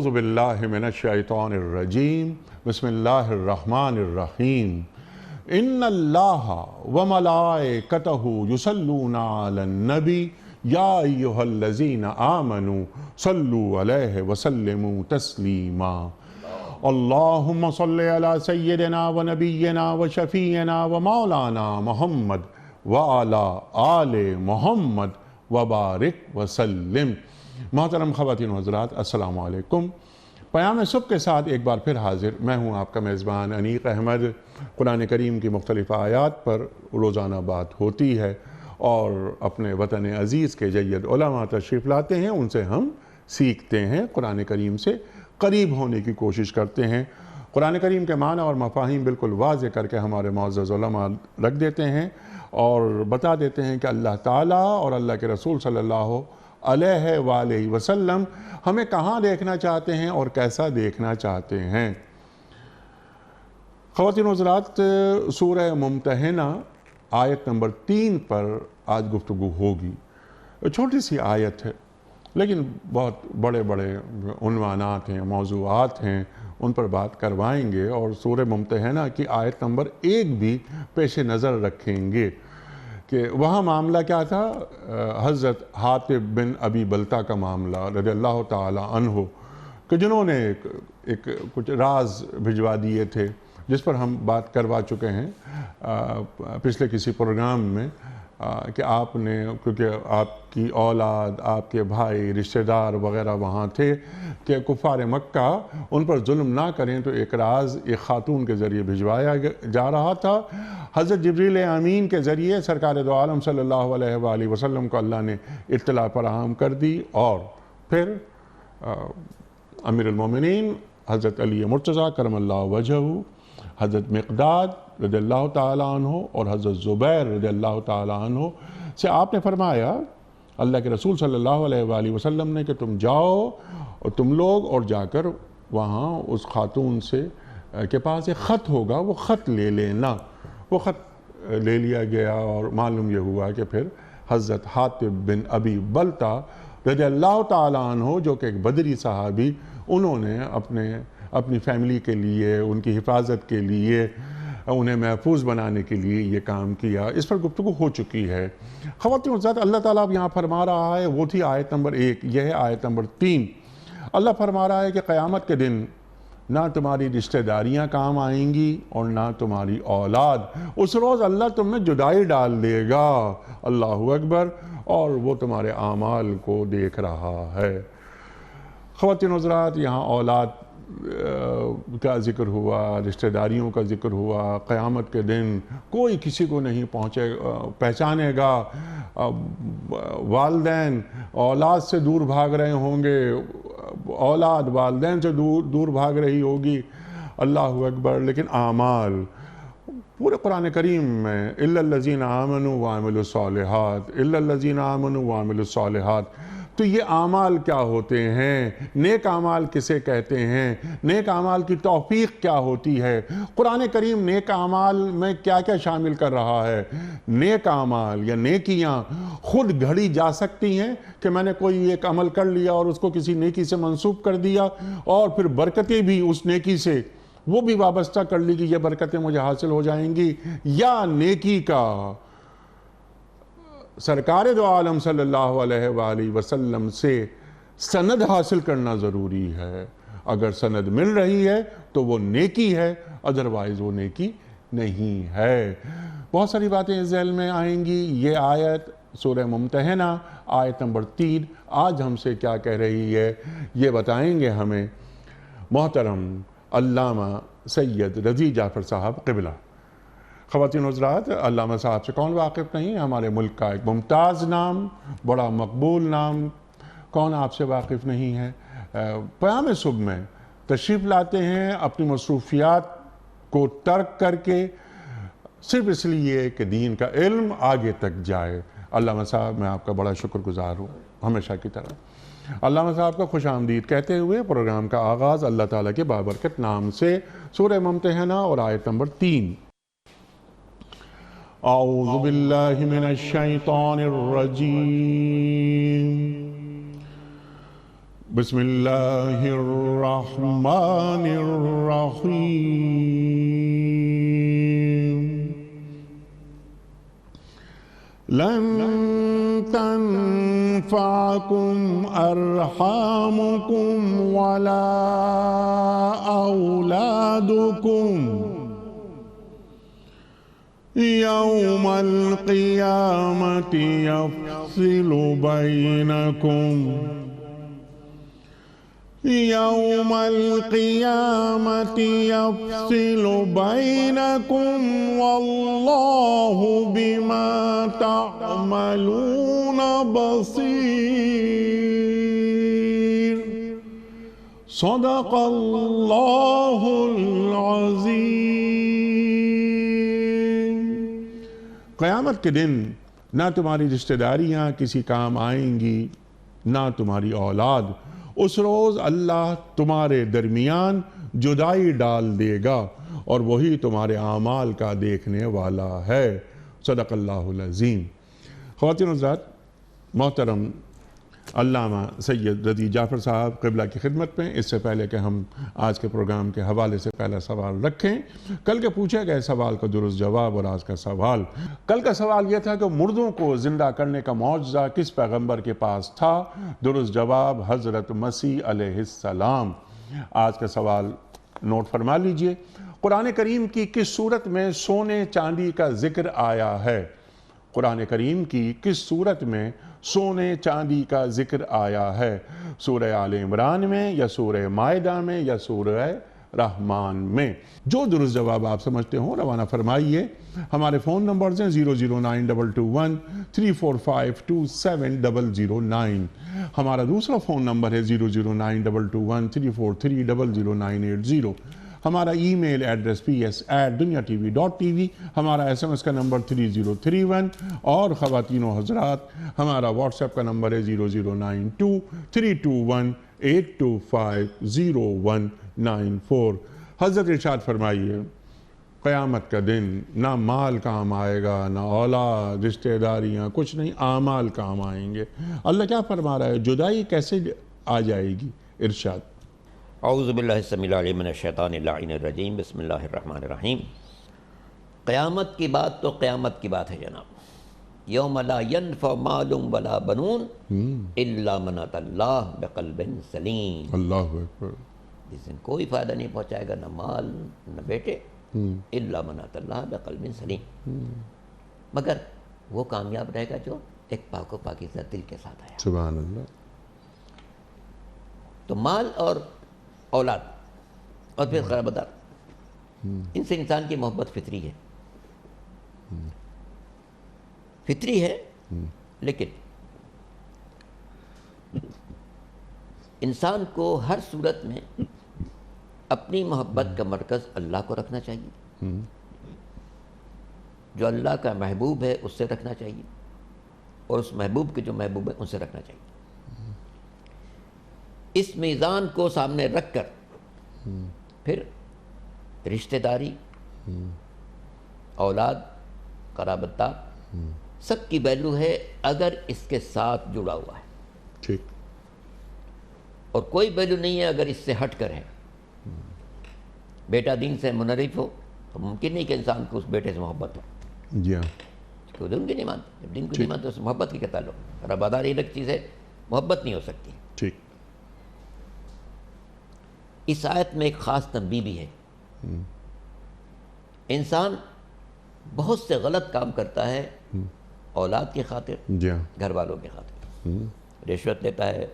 اعوذ باللہ من الشیطان الرجیم بسم اللہ الرحمن الرحیم ان اللہ وملائکتہ یصلون علی النبی یا ایہا الذین آمنوا صلوا علیہ وسلموا تسلیما اللہم صلی علی سیدنا و نبینا و شفیعنا و مولانا محمد وعلی آل محمد وبارک وسلم۔ محترم خواتین و حضرات، السلام علیکم۔ پیام صبح کے ساتھ ایک بار پھر حاضر میں ہوں آپ کا میزبان انیق احمد۔ قرآن کریم کی مختلف آیات پر روزانہ بات ہوتی ہے اور اپنے وطن عزیز کے جید علماء تشریف لاتے ہیں، ان سے ہم سیکھتے ہیں، قرآن کریم سے قریب ہونے کی کوشش کرتے ہیں۔ قرآن کریم کے معنی اور مفاہیم بالکل واضح کر کے ہمارے معزز علماء رکھ دیتے ہیں اور بتا دیتے ہیں کہ اللہ تعالیٰ اور اللہ کے رسول صلی اللہ علیہ وآلہ وسلم ہمیں کہاں دیکھنا چاہتے ہیں اور کیسا دیکھنا چاہتے ہیں۔ خواتین و حضرات، سورہ ممتحنہ آیت نمبر 3 پر آج گفتگو ہوگی۔ چھوٹی سی آیت ہے لیکن بہت بڑے بڑے عنوانات ہیں، موضوعات ہیں، ان پر بات کروائیں گے اور سورہ ممتحنہ کی آیت نمبر 1 بھی پیش نظر رکھیں گے کہ وہاں معاملہ کیا تھا۔ حضرت حاطب بن ابی بلتہ کا معاملہ رضی اللہ تعالی عنہ، کہ جنہوں نے ایک کچھ راز بھجوا دیے تھے جس پر ہم بات کروا چکے ہیں پچھلے کسی پروگرام میں، کہ آپ نے، کیونکہ آپ کی اولاد، آپ کے بھائی، رشتہ دار وغیرہ وہاں تھے، کہ کفار مکہ ان پر ظلم نہ کریں، تو ایک راز ایک خاتون کے ذریعے بھجوایا جا رہا تھا۔ حضرت جبریل امین کے ذریعے سرکار دو عالم صلی اللہ علیہ وآلہ وسلم کو اللہ نے اطلاع فراہم کر دی، اور پھر امیر المومنین حضرت علی مرتضیٰ کرم اللہ وجہہ، حضرت مقداد رضی اللہ تعالیٰ عنہ اور حضرت زبیر رضی اللہ تعالیٰ عنہ سے آپ نے فرمایا، اللہ کے رسول صلی اللہ علیہ وآلہ وسلم نے، کہ تم جاؤ اور تم لوگ اور جا کر وہاں اس خاتون سے کے پاس ایک خط ہوگا، وہ خط لے لینا۔ وہ خط لے لیا گیا اور معلوم یہ ہوا کہ پھر حضرت حاطب بن ابی بلتہ رضی اللہ تعالیٰ عنہ، جو کہ ایک بدری صحابی، انہوں نے اپنی فیملی کے لیے، ان کی حفاظت کے لیے، انہیں محفوظ بنانے کے لیے یہ کام کیا۔ اس پر گفتگو ہو چکی ہے۔ خواتین و حضرات، اللہ تعالیٰ اب یہاں فرما رہا ہے، وہ تھی آیت نمبر 1، یہ ہے آیت نمبر 3۔ اللہ فرما رہا ہے کہ قیامت کے دن نہ تمہاری رشتہ داریاں کام آئیں گی اور نہ تمہاری اولاد۔ اس روز اللہ تم میں جدائی ڈال دے گا، اللہ اکبر، اور وہ تمہارے اعمال کو دیکھ رہا ہے۔ خواتین و حضرات، یہاں اولاد کا ذکر ہوا، رشتہ داریوں کا ذکر ہوا۔ قیامت کے دن کوئی کسی کو نہیں پہچانے گا۔ والدین اولاد سے دور بھاگ رہے ہوں گے، اولاد والدین سے دور بھاگ رہی ہوگی، اللہ اکبر، لیکن اعمال پورے قرآن کریم میں الا الذین آمنوا وعملوا الصالحات، الا الذین آمنوا وعملوا الصالحات۔ تو یہ اعمال کیا ہوتے ہیں؟ نیک اعمال کسے کہتے ہیں؟ نیک اعمال کی توفیق کیا ہوتی ہے؟ قرآن کریم نیک اعمال میں کیا کیا شامل کر رہا ہے؟ نیک اعمال یا نیکیاں خود گھڑی جا سکتی ہیں کہ میں نے کوئی ایک عمل کر لیا اور اس کو کسی نیکی سے منسوب کر دیا، اور پھر برکتیں بھی اس نیکی سے وہ بھی وابستہ کر لی کہ یہ برکتیں مجھے حاصل ہو جائیں گی، یا نیکی کا سرکار دو عالم صلی اللہ علیہ وآلہ وسلم سے سند حاصل کرنا ضروری ہے۔ اگر سند مل رہی ہے تو وہ نیکی ہے، ادروائز وہ نیکی نہیں ہے۔ بہت ساری باتیں اس ذیل میں آئیں گی۔ یہ آیت سورہ ممتحنہ آیت نمبر 3 آج ہم سے کیا کہہ رہی ہے، یہ بتائیں گے ہمیں محترم علامہ سید رضی جعفر صاحب قبلہ۔ خواتین و حضرات، علامہ صاحب سے کون واقف نہیں؟ ہمارے ملک کا ایک ممتاز نام، بڑا مقبول نام، کون آپ سے واقف نہیں ہے؟ پیام صبح میں تشریف لاتے ہیں اپنی مصروفیات کو ترک کر کے، صرف اس لیے کہ دین کا علم آگے تک جائے۔ علامہ صاحب، میں آپ کا بڑا شکر گزار ہوں ہمیشہ کی طرح۔ علامہ صاحب کا خوش آمدید کہتے ہوئے پروگرام کا آغاز اللہ تعالیٰ کے بابرکت نام سے، سورہ ممتحنہ اور آیت نمبر 3۔ اعوذ باللہ من الشیطان الرجیم بسم اللہ الرحمن الرحیم لن تنفعكم ارحامكم ولا اولادكم يوم القيامة يفصل بينكم يوم القيامة يفصل بينكم والله بما تعملون بصير صدق الله العظيم. قیامت کے دن نہ تمہاری رشتہ داریاں کسی کام آئیں گی نہ تمہاری اولاد. اس روز اللہ تمہارے درمیان جدائی ڈال دے گا اور وہی تمہارے اعمال کا دیکھنے والا ہے. صدق اللہ العظیم. خواتین و حضرات، محترم علامہ سید رضی جعفر صاحب قبلہ کی خدمت میں اس سے پہلے کہ ہم آج کے پروگرام کے حوالے سے پہلا سوال رکھیں، کل کے پوچھے گئے سوال کا درست جواب اور آج کا سوال. کل کا سوال یہ تھا کہ مردوں کو زندہ کرنے کا معجزہ کس پیغمبر کے پاس تھا؟ درست جواب حضرت مسیح علیہ السلام. آج کا سوال نوٹ فرما لیجئے. قرآن کریم کی کس صورت میں سونے چاندی کا ذکر آیا ہے؟ قرآن کریم کی کس صورت میں سونے چاندی کا ذکر آیا ہے؟ سورہ آل عمران میں یا سورہ مائدہ میں یا سورہ رحمان میں؟ جو درست جواب آپ سمجھتے ہوں روانہ فرمائیے. ہمارے فون نمبرز ہیں 0092213452709. ہمارا دوسرا فون نمبر ہے 009221343000980. ہمارا ای میل ایڈریس ps@duniatv.tv. ہمارا SMS کا نمبر 3031 اور خواتین و حضرات ہمارا واٹس ایپ کا نمبر ہے 00923218250194. حضرت ارشاد فرمائیے قیامت کا دن نہ مال کام آئے گا نہ اولاد رشتہ داریاں کچھ نہیں، اعمال کام آئیں گے. اللہ کیا فرما رہا ہے؟ جدائی کیسے آ جائے گی؟ ارشاد. اعوذ باللہ السمیع العلیم من الشیطان اللعین الرجیم. بسم اللہ الرحمن الرحیم. قیامت کی بات تو قیامت کی بات ہے جناب. یوم لا ینفع مال ولا بنون الا من اتى اللہ بقلب سلیم. اللہ اکبر. جس دن کوئی فائدہ نہیں پہنچائے گا، نہ مال نہ بیٹے، الا من اتى اللہ بقلب سلیم، مگر وہ کامیاب رہے گا جو ایک پاک و پاکیزہ دل کے ساتھ آیا. سبحان اللہ. تو مال اور اولاد اور پھر قرابتدار، ان سے انسان کی محبت فطری ہے، فطری ہے. لیکن انسان کو ہر صورت میں اپنی محبت کا مرکز اللہ کو رکھنا چاہیے. جو اللہ کا محبوب ہے اس سے رکھنا چاہیے، اور اس محبوب کے جو محبوب ہے ان سے رکھنا چاہیے. اس میزان کو سامنے رکھ کر پھر رشتہ داری، اولاد، قرابت دار سب کی ویلیو ہے اگر اس کے ساتھ جڑا ہوا ہے. ٹھیک. اور کوئی ویلیو نہیں ہے اگر اس سے ہٹ کر ہے. بیٹا دین سے منحرف ہو تو ممکن نہیں کہ انسان کو اس بیٹے سے محبت ہو. جی ہاں. کیوں دین کو نہیں مانتے؟ جب دین کو نہیں مانتے اس محبت کی کیا تعلق؟ رباداری الگ چیز ہے، محبت نہیں ہو سکتی. ٹھیک. اس آیت میں ایک خاص تنبیہ بھی ہے. انسان بہت سے غلط کام کرتا ہے اولاد کی خاطر، جی ہاں. گھر والوں کی خاطر. رشوت لیتا ہے،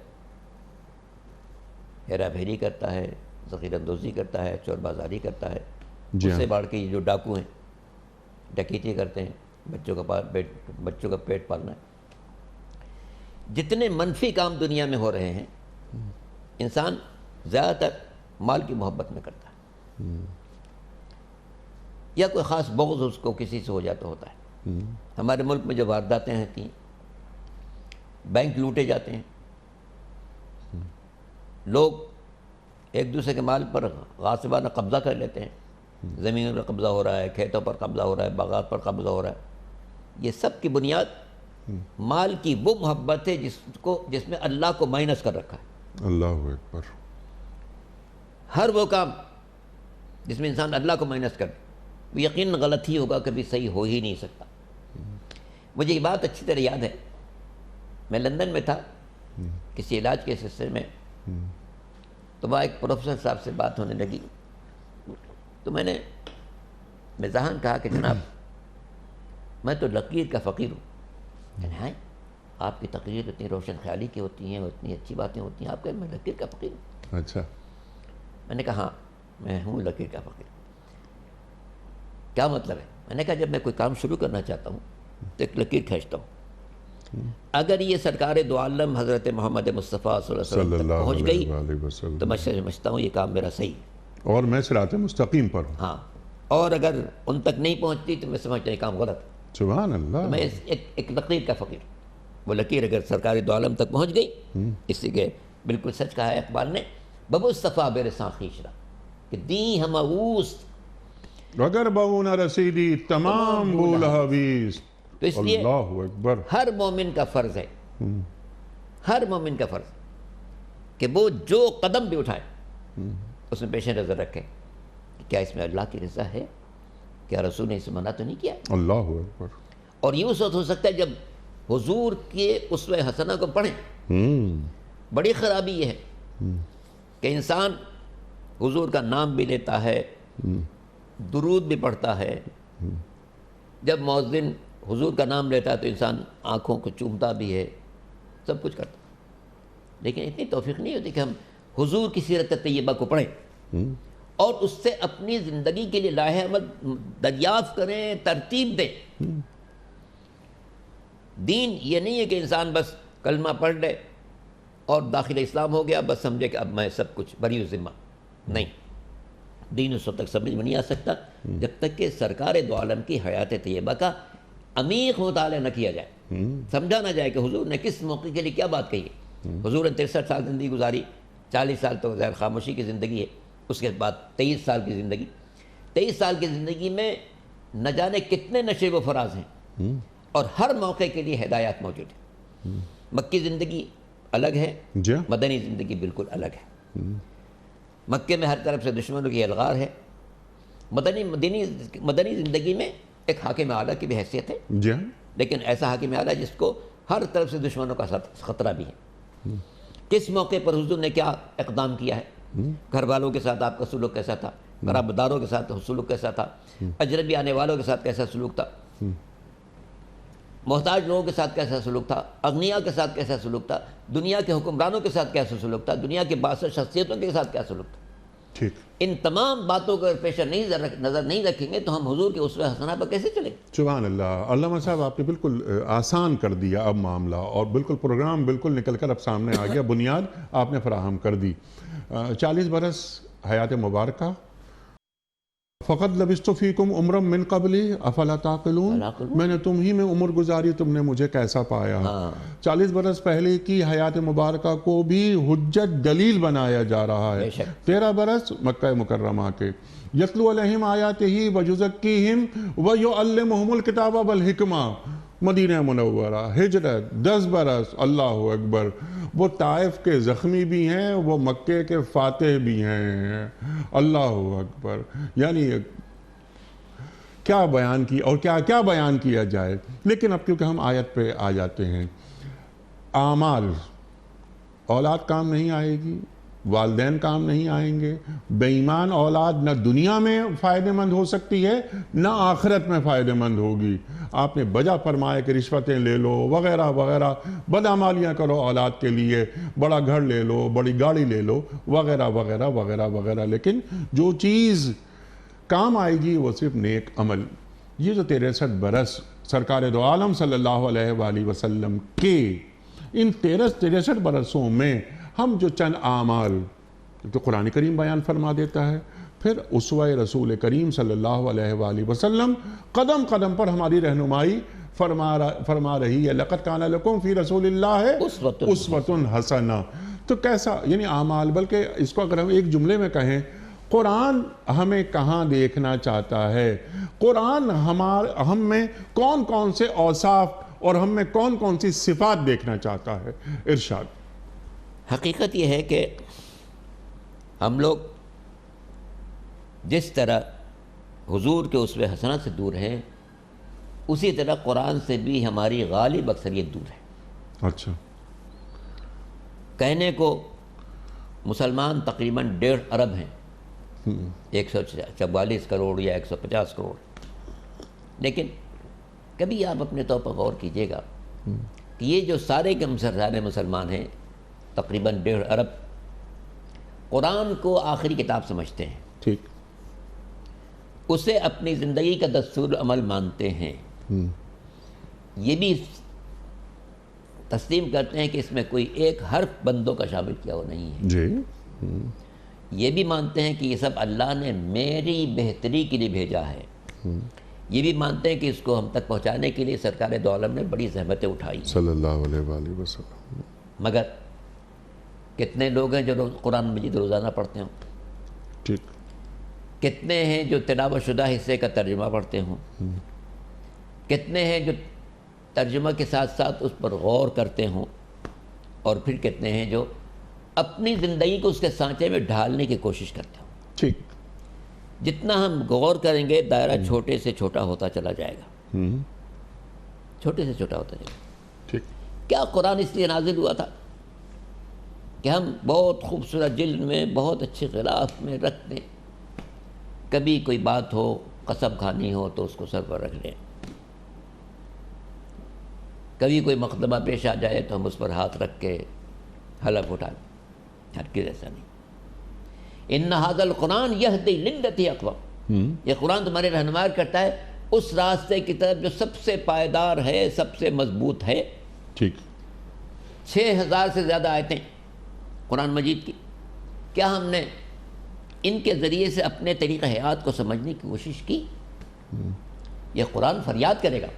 ہیرا پھیری کرتا ہے، ذخیرہ اندوزی کرتا ہے، چور بازاری کرتا ہے. اس سے بڑھ کے یہ جو ڈاکو ہیں ڈکیتی کرتے ہیں، بچوں کا پیٹ پالنا ہے. جتنے منفی کام دنیا میں ہو رہے ہیں انسان زیادہ تر مال کی محبت میں کرتا ہے، یا کوئی خاص بغض اس کو کسی سے ہو جاتا ہوتا ہے. ہمارے ملک میں جو وارداتیں ہوتی ہیں، بینک لوٹے جاتے ہیں، لوگ ایک دوسرے کے مال پر غاصبانہ قبضہ کر لیتے ہیں. زمینوں پر قبضہ ہو رہا ہے، کھیتوں پر قبضہ ہو رہا ہے، باغات پر قبضہ ہو رہا ہے. یہ سب کی بنیاد مال کی وہ محبت ہے جس میں اللہ کو مائنس کر رکھا ہے. اللہ اکبر. ہر وہ کام جس میں انسان اللہ کو مائنس کر وہ یقین غلط ہی ہوگا، کبھی صحیح ہو ہی نہیں سکتا. مجھے یہ بات اچھی طرح یاد ہے، میں لندن میں تھا کسی علاج کے سلسلے میں، تو وہاں ایک پروفیسر صاحب سے بات ہونے لگی، تو میں نے مزاحاً کہا کہ جناب میں تو لکیر کا فقیر ہوں. کہنے آپ کی تقریر اتنی روشن خیالی کی ہوتی ہیں، اتنی اچھی باتیں ہوتی ہیں، آپ کہتے میں لکیر کا فقیر ہوں. اچھا. میں نے کہا ہاں میں ہوں لکیر کا فقیر. کیا مطلب ہے؟ میں نے کہا جب میں کوئی کام شروع کرنا چاہتا ہوں تو ایک لکیر کھینچتا ہوں، اگر یہ سرکار دو عالم حضرت محمد مصطفیٰ صلی اللہ علیہ وسلم تک پہنچ گئی تو میں سمجھتا ہوں یہ کام میرا صحیح ہے اور میں صراط مستقیم پر ہوں. ہاں، اور اگر ان تک نہیں پہنچتی تو میں سمجھتا ہوں یہ کام غلط ہے. سبحان اللہ. تو میں ایک لکیر کا فقیر. وہ لکیر اگر سرکار دو عالم تک پہنچ گئی، اس لیے بالکل سچ کہا ہے اقبال نے، ببو صفا بیر ساں خیشرا کہ دی ہم اوس اگر بہو نہ رسیدی تمام بول حویس. تو اس لیے اللہ اکبر. ہر مومن کا فرض ہے، ہر مومن کا فرض کہ وہ جو قدم بھی اٹھائے اس میں پیش نظر رکھے کہ کیا اس میں اللہ کی رضا ہے، کیا رسول نے اسے منع تو نہیں کیا. اللہ اکبر. اور یہ اس وقت ہو سکتا ہے جب حضور کے اسوہ حسنہ کو پڑھیں. بڑی خرابی یہ ہے کہ انسان حضور کا نام بھی لیتا ہے، درود بھی پڑھتا ہے، جب مؤذن حضور کا نام لیتا ہے تو انسان آنکھوں کو چومتا بھی ہے، سب کچھ کرتا ہے، لیکن اتنی توفیق نہیں ہوتی کہ ہم حضور کی سیرت طیبہ کو پڑھیں اور اس سے اپنی زندگی کے لیے لاہ عمل دریافت کریں، ترتیب دیں. دین یہ نہیں ہے کہ انسان بس کلمہ پڑھ لے اور داخل اسلام ہو گیا، بس سمجھے کہ اب میں سب کچھ بری ذمہ. نہیں، دین اس وقت تک سمجھ میں نہیں آ سکتا جب تک کہ سرکار دو عالم کی حیات طیبہ کا عمیق مطالعہ نہ کیا جائے، سمجھا نہ جائے کہ حضور نے کس موقع کے لیے کیا بات کہی ہے. حضور نے 63 سال زندگی گزاری، 40 سال تو غیر خاموشی کی زندگی ہے، اس کے بعد 23 سال کی زندگی. 23 سال کی زندگی میں نہ جانے کتنے نشے و فراز ہیں اور ہر موقع کے لیے ہدایات موجود ہیں. مکی زندگی الگ ہے، مدنی زندگی بالکل الگ ہے. مکے میں ہر طرف سے دشمنوں کی الغار ہے، مدنی زندگی میں ایک حاکم اعلیٰ کی بھی حیثیت ہے، لیکن ایسا حاکم اعلیٰ جس کو ہر طرف سے دشمنوں کا خطرہ بھی ہے. کس موقع پر حضور نے کیا اقدام کیا ہے، گھر والوں کے ساتھ آپ کا سلوک کیسا تھا، قرابت داروں کے ساتھ سلوک کیسا تھا، اجنبی آنے والوں کے ساتھ کیسا سلوک تھا، محتاج لوگوں کے ساتھ کیسا سلوک تھا، اغنیاء کے ساتھ کیسا سلوک تھا، دنیا کے حکمرانوں کے ساتھ کیسا سلوک تھا، دنیا کے بااثر شخصیتوں کے ساتھ کیا سلوک تھا. ان تمام باتوں کو پیش نظر نہیں رکھیں گے تو ہم حضور کے اسوہ حسنہ پر کیسے چلیں؟ سبحان اللہ. علامہ صاحب آپ نے بالکل آسان کر دیا اب معاملہ، اور بالکل پروگرام بالکل نکل کر اب سامنے آ گیا. بنیاد آپ نے فراہم کر دی. 40 برس حیات مبارکہ، فقط لبثت فیکم عمرا من قبلی افلا تعقلون، میں نے تم ہی میں عمر گزاری، تم نے مجھے کیسا پایا. 40 برس پہلے کی حیات مبارکہ کو بھی حجت دلیل بنایا جا رہا ہے. 13 برس مکہ مکرمہ کے، یتلو علیہم آیاتہ ویزکیہم ویعلمہم الکتاب والحکمہ. مدینہ منورہ ہجرت 10 برس. اللہ اکبر. وہ طائف کے زخمی بھی ہیں، وہ مکے کے فاتح بھی ہیں. اللہ اکبر. یعنی کیا بیان کی اور کیا بیان کیا جائے. لیکن اب کیونکہ ہم آیت پہ آ جاتے ہیں، اعمال، اولاد کام نہیں آئے گی، والدین کام نہیں آئیں گے، بے ایمان اولاد نہ دنیا میں فائدہ مند ہو سکتی ہے نہ آخرت میں فائدہ مند ہوگی. آپ نے بجا فرمایا کہ رشوتیں لے لو وغیرہ وغیرہ، بدعمالیاں کرو اولاد کے لیے، بڑا گھر لے لو، بڑی گاڑی لے لو وغیرہ وغیرہ وغیرہ وغیرہ، لیکن جو چیز کام آئے گی وہ صرف نیک عمل. یہ جو 63 برس سرکار دو عالم صلی اللہ علیہ وآلہ وسلم کے ان 63 برسوں میں ہم جو چند اعمال تو قرآن کریم بیان فرما دیتا ہے، پھر اسوہ رسول کریم صلی اللہ علیہ وآلہ وسلم قدم قدم پر ہماری رہنمائی فرما رہی ہے. لَقَدْ كَانَ لَكُمْ فِي رَسُولِ اللَّهِ أُسْوَةٌ حَسَنَةٌ. تو کیسا یعنی اعمال، بلکہ اس کو اگر ہم ایک جملے میں کہیں، قرآن ہمیں کہاں دیکھنا چاہتا ہے، قرآن ہم میں کون کون سے اوصاف اور ہم میں کون کون سی صفات دیکھنا چاہتا ہے. ارشاد. حقیقت یہ ہے کہ ہم لوگ جس طرح حضور کے اسوہ حسنہ سے دور ہیں، اسی طرح قرآن سے بھی ہماری غالب اکثریت دور ہے۔ اچھا، کہنے کو مسلمان تقریباً 1.5 ارب ہیں، 144 کروڑ یا 150 کروڑ، لیکن کبھی آپ اپنے طور پر غور کیجئے گا کہ یہ جو سارے کے سارے مسلمان ہیں، تقریباً 1.5 ارب، قرآن کو آخری کتاب سمجھتے ہیں، ٹھیک، اسے اپنی زندگی کا دستور عمل مانتے ہیں، یہ بھی تسلیم کرتے ہیں کہ اس میں کوئی ایک حرف بندوں کا شامل کیا ہوا نہیں ہے، جی، یہ بھی مانتے ہیں کہ یہ سب اللہ نے میری بہتری کے لیے بھیجا ہے، یہ بھی مانتے ہیں کہ اس کو ہم تک پہنچانے کے لیے سرکار دو عالم نے بڑی زحمتیں اٹھائی، صلی اللہ علیہ وآلہ وسلم۔ مگر کتنے لوگ ہیں جو قرآن مجید روزانہ پڑھتے ہوں؟ ٹھیک، کتنے ہیں جو تلاوت شدہ حصے کا ترجمہ پڑھتے ہوں؟ کتنے ہیں جو ترجمہ کے ساتھ ساتھ اس پر غور کرتے ہوں؟ اور پھر کتنے ہیں جو اپنی زندگی کو اس کے سانچے میں ڈھالنے کی کوشش کرتے ہوں؟ ٹھیک، جتنا ہم غور کریں گے دائرہ چھوٹے سے چھوٹا ہوتا چلا جائے گا، چھوٹے سے چھوٹا ہوتا جائے گا۔ ٹھیک، کیا قرآن اس لیے نازل ہوا تھا کہ ہم بہت خوبصورت جلد میں بہت اچھے غلاف میں رکھ دیں، کبھی کوئی بات ہو، قسم کھانی ہو تو اس کو سر پر رکھ لیں، کبھی کوئی مقدمہ پیش آ جائے تو ہم اس پر ہاتھ رکھ کے حلف اٹھا لیں؟ ہرگز ایسا نہیں۔ ان ھذا القرآن یہدی للتی اقوم، یہ قرآن تمہارے رہنمائی کرتا ہے اس راستے کی طرف جو سب سے پائیدار ہے، سب سے مضبوط ہے۔ ٹھیک، 6000 سے زیادہ آیتیں قرآن مجید کی، کیا ہم نے ان کے ذریعے سے اپنے طریقہ حیات کو سمجھنے کی کوشش کی؟ یہ قرآن فریاد کرے گا۔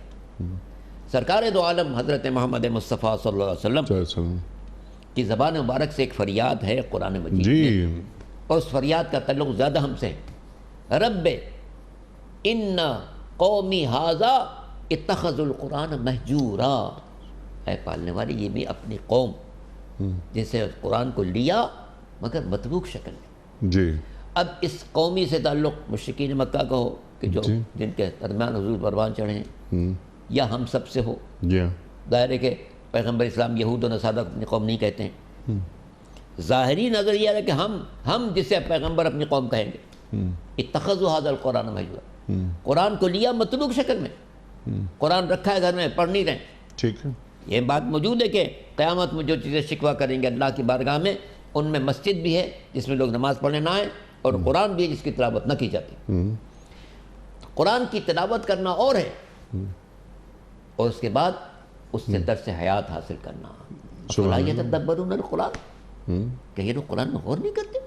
سرکار دو عالم حضرت محمد مصطفیٰ صلی اللہ علیہ وسلم کی زبان مبارک سے ایک فریاد ہے قرآن مجید جی، میں، اور اس فریاد کا تعلق زیادہ ہم سے ہے۔ رب ان قومی ھذا اتخذوا القرآن مہجورا، اے پالنے والی یہ بھی اپنی قوم جسے قرآن کو لیا مگر متروک شکل میں۔ جی، اب اس قومی سے تعلق مشرکین مکہ کا ہو کہ جو جن کے درمیان حضور پروان چڑھے ہیں، یا ہم سب سے ہو، جی، ظاہر ہے کہ پیغمبر اسلام یہود و نصارہ کو اپنی قوم نہیں کہتے ہیں، ظاہری نظر یہ ہے کہ ہم جسے پیغمبر اپنی قوم کہیں گے، اتخذوا ھذا القرآن مہجورا، قرآن کو لیا متروک شکل میں، قرآن رکھا ہے گھر میں، پڑھ نہیں رہے۔ ٹھیک ہے، یہ بات موجود ہے کہ قیامت میں جو چیزیں شکوہ کریں گے اللہ کی بارگاہ میں، ان میں مسجد بھی ہے جس میں لوگ نماز پڑھنے نہ آئیں، اور قرآن بھی ہے جس کی تلاوت نہ کی جاتی۔ قرآن کی تلاوت کرنا اور ہے، اور اس کے بعد اس سے درس حیات حاصل کرنا۔ افلا یتدبرون القرآن، کہ یہ لوگ قرآن میں غور نہیں کرتے؟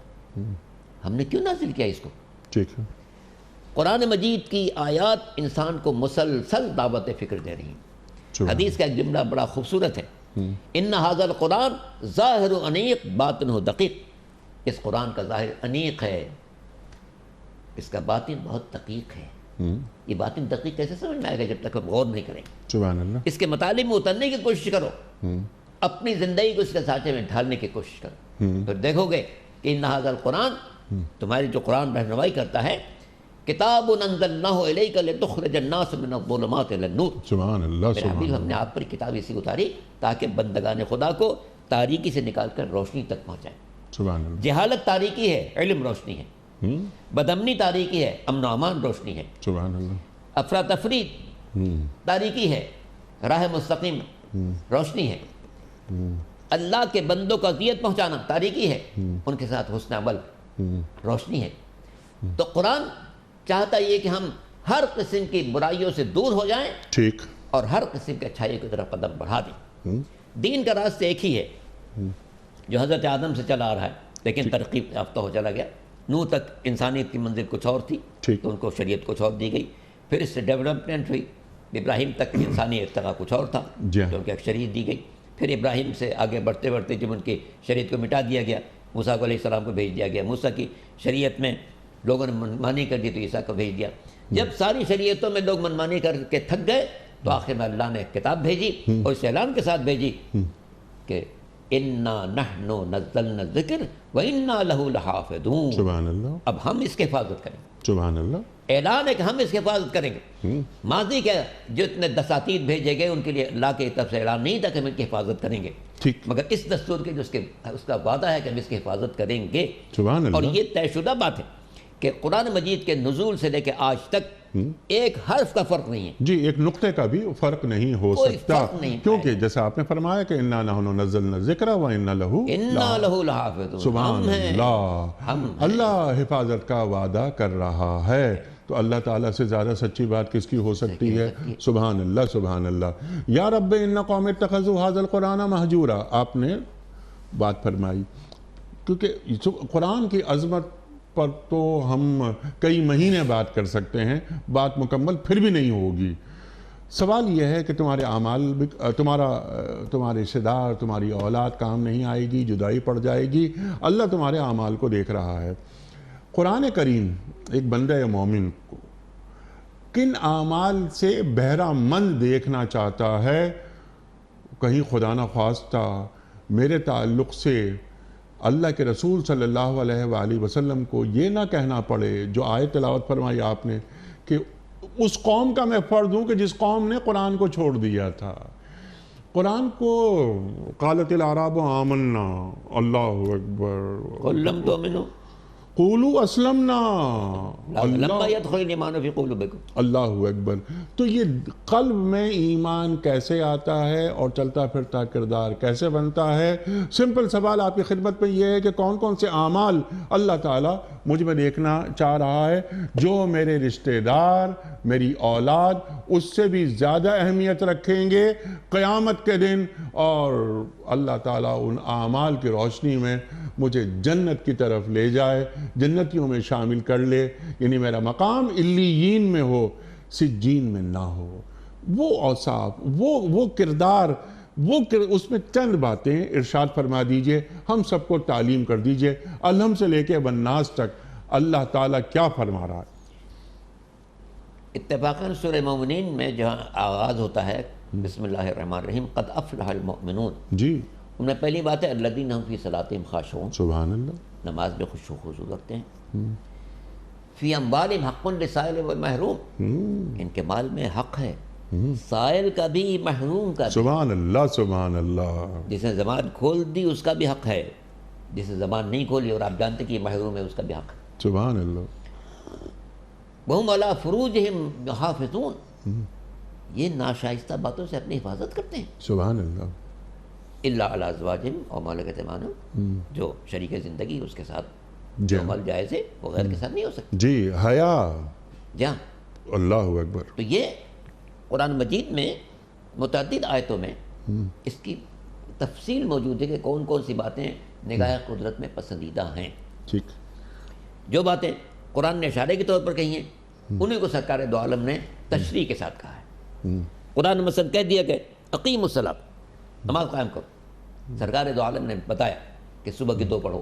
ہم نے کیوں نازل کیا اس کو؟ ٹھیک ہے، قرآن مجید کی آیات انسان کو مسلسل دعوت فکر دے رہی ہیں۔ حدیث کا ایک جملہ بڑا خوبصورت ہے، ان ھذا القرآن ظاہر انیق باطنہ دقیق، اس قرآن کا ظاہر انیق ہے، اس کا باطن بہت دقیق ہے۔ یہ باطن دقیق کیسے سمجھ میں آئے گا جب تک ہم غور نہیں کریں؟ سبحان اللہ، اس کے مطالب میں اترنے کی کوشش کرو، اپنی زندگی کو اس کے سانچے میں ڈھالنے کی کوشش کرو، پھر دیکھو گے کہ ان ھذا القرآن، تمہاری جو قرآن رہنمائی کرتا ہے، کتاب انزلناہ الیک لتخرج الناس من الظلمات الی النور، سبحان اللہ، میرے سبحان حبیب ہم نے آپ پر کتاب اسی اتاری تاکہ بندگان خدا کو تاریکی سے نکال کر روشنی تک پہنچائیں۔ سبحان اللہ، جہالت تاریکی ہے، علم روشنی ہے، بدامنی تاریکی ہے، امن و امان روشنی ہے، سبحان اللہ، افراتفری تاریکی ہے، راہ مستقیم روشنی ہے، اللہ کے بندوں کو اذیت پہنچانا تاریکی ہے، ان کے ساتھ حسن عمل روشنی ہے۔ تو قرآن چاہتا یہ کہ ہم ہر قسم کی برائیوں سے دور ہو جائیں ٹھیک، اور ہر قسم کے اچھائیوں کی طرف قدم بڑھا دیں۔ دین کا راستہ ایک ہی ہے جو حضرت آدم سے چلا آ رہا ہے، لیکن ترقی یافتہ ہو چلا گیا۔ نوح تک انسانیت کی منزل کچھ اور تھی تو ان کو شریعت کچھ اور دی گئی، پھر اس سے ڈیولپمنٹ ہوئی۔ ابراہیم تک انسانی ارتقا کچھ اور تھا تو ان کو ایک شریعت دی گئی، پھر ابراہیم سے آگے بڑھتے بڑھتے جب ان کی شریعت کو مٹا دیا گیا، موسیٰ علیہ السلام کو بھیج دیا گیا، موسیٰ کی شریعت میں لوگوں نے منمانی کر دی تو عیسیٰ کو بھیج دیا۔ جب ساری شریعتوں میں لوگ منمانی کر کے تھک گئے تو آخر میں اللہ نے کتاب بھیجی اور اس اعلان کے ساتھ بھیجی کہ انا نحن نزلنا الذکر وانا لہ لحافظون. سبحان اللہ. اب ہم اس کی حفاظت کریں. سبحان اللہ. اعلان ہے کہ ہم اس کی حفاظت کریں گے. ماضی کے جو اتنے دساتیر بھیجے گئے ان کے لیے اللہ کی طرف سے اعلان نہیں تھا کہ ہم ان کی حفاظت کریں گے. ٹھیک. مگر اس دستور کے جو اس کا وعدہ ہے کہ ہم اس کی حفاظت کریں گے. سبحان اللہ. اور یہ طے شدہ بات ہے کہ قرآن مجید کے نزول سے لے کے آج تک ایک حرف کا فرق نہیں ہے. جی ایک نقطے کا بھی فرق نہیں ہو سکتا, کیونکہ جیسے آپ نے فرمایا کہ انا نحن نزلنا الذکر وانا لہ لحافظون. سبحان اللہ. اللہ حفاظت کا وعدہ کر رہا ہے تو اللہ تعالیٰ سے زیادہ سچی بات کس کی ہو سکتی ہے؟ سبحان اللہ. سبحان اللہ. یا رب ان قوم اتخذوا ھذا القرآن مہجورا. آپ نے بات فرمائی کیونکہ قرآن کی عظمت پر تو ہم کئی مہینے بات کر سکتے ہیں, بات مکمل پھر بھی نہیں ہوگی. سوال یہ ہے کہ تمہارے اعمال تمہارے رشتہ دار, تمہاری اولاد کام نہیں آئے گی, جدائی پڑ جائے گی. اللہ تمہارے اعمال کو دیکھ رہا ہے. قرآن کریم ایک بندہ مومن کو کن اعمال سے بہرہ مند دیکھنا چاہتا ہے. کہیں خدا نخواستہ میرے تعلق سے اللہ کے رسول صلی اللہ علیہ وآلہ وسلم کو یہ نہ کہنا پڑے جو آیت تلاوت فرمائی آپ نے کہ اس قوم کا میں فرد ہوں کہ جس قوم نے قرآن کو چھوڑ دیا تھا. قرآن کو قالت الاعراب آمنا, اللہ اکبر, قل لم تؤمنوا قولوا اسلمنا, لما يدخل الایمان فی قلوبکم. اللہ اکبر. تو یہ قلب میں ایمان کیسے آتا ہے اور چلتا پھرتا کردار کیسے بنتا ہے؟ سمپل سوال آپ کی خدمت میں یہ ہے کہ کون کون سے اعمال اللہ تعالیٰ مجھ میں دیکھنا چاہ رہا ہے جو میرے رشتہ دار, میری اولاد اس سے بھی زیادہ اہمیت رکھیں گے قیامت کے دن, اور اللہ تعالیٰ ان اعمال کی روشنی میں مجھے جنت کی طرف لے جائے, جنتیوں میں شامل کر لے. یعنی میرا مقام علیین میں ہو, سجین میں نہ ہو. وہ اوصاف, وہ کردار, اس میں چند باتیں ارشاد فرما دیجئے, ہم سب کو تعلیم کر دیجئے. الحم سے لے کے والناس تک اللہ تعالیٰ کیا فرما رہا ہے؟ اتفاقاً سورہ مومنین میں جہاں آغاز ہوتا ہے بسم اللہ الرحمن الرحیم قد افلح المؤمنون, جی ان میں پہلی بات ہے الذین هم فی صلاتہم خاشعون. سبحان اللہ. نماز میں خشوع و خضوع رکھتے ہیں. فی اموالہم حق للسائل والمحروم, ان کے مال میں حق ہے, سائل کا بھی محروم کا بھی. سبحان اللہ. سبحان اللہ. جس نے زبان کھول دی اس کا بھی حق ہے, جس نے زبان نہیں کھولی اور آپ جانتے کہ یہ محروم ہے اس کا بھی حق ہے. سبحان اللہ. وہم علی فروجہم حافظون, یہ ناشائستہ باتوں سے اپنی حفاظت کرتے ہیں. سبحان اللہ. الا علی ازواجہم اور ملکت ایمانہم, جو شریک زندگی اس کے ساتھ جو عمل جائز ہے وہ غیر کے ساتھ نہیں ہو سکتا. جی حیا. جہاں اللہ اکبر. تو یہ قرآن مجید میں متعدد آیتوں میں اس کی تفصیل موجود ہے کہ کون کون سی باتیں نگاہ قدرت میں پسندیدہ ہیں. ٹھیک. جو باتیں قرآن نے اشارے کے طور پر کہی ہیں انہیں کو سرکار دو عالم نے تشریح کے ساتھ کہا ہے. قرآن نے مثلا کہہ دیا کہ اقیموا الصلاۃ, نماز قائم کرو. سرکار دو عالم نے بتایا کہ صبح کی 2 پڑھو,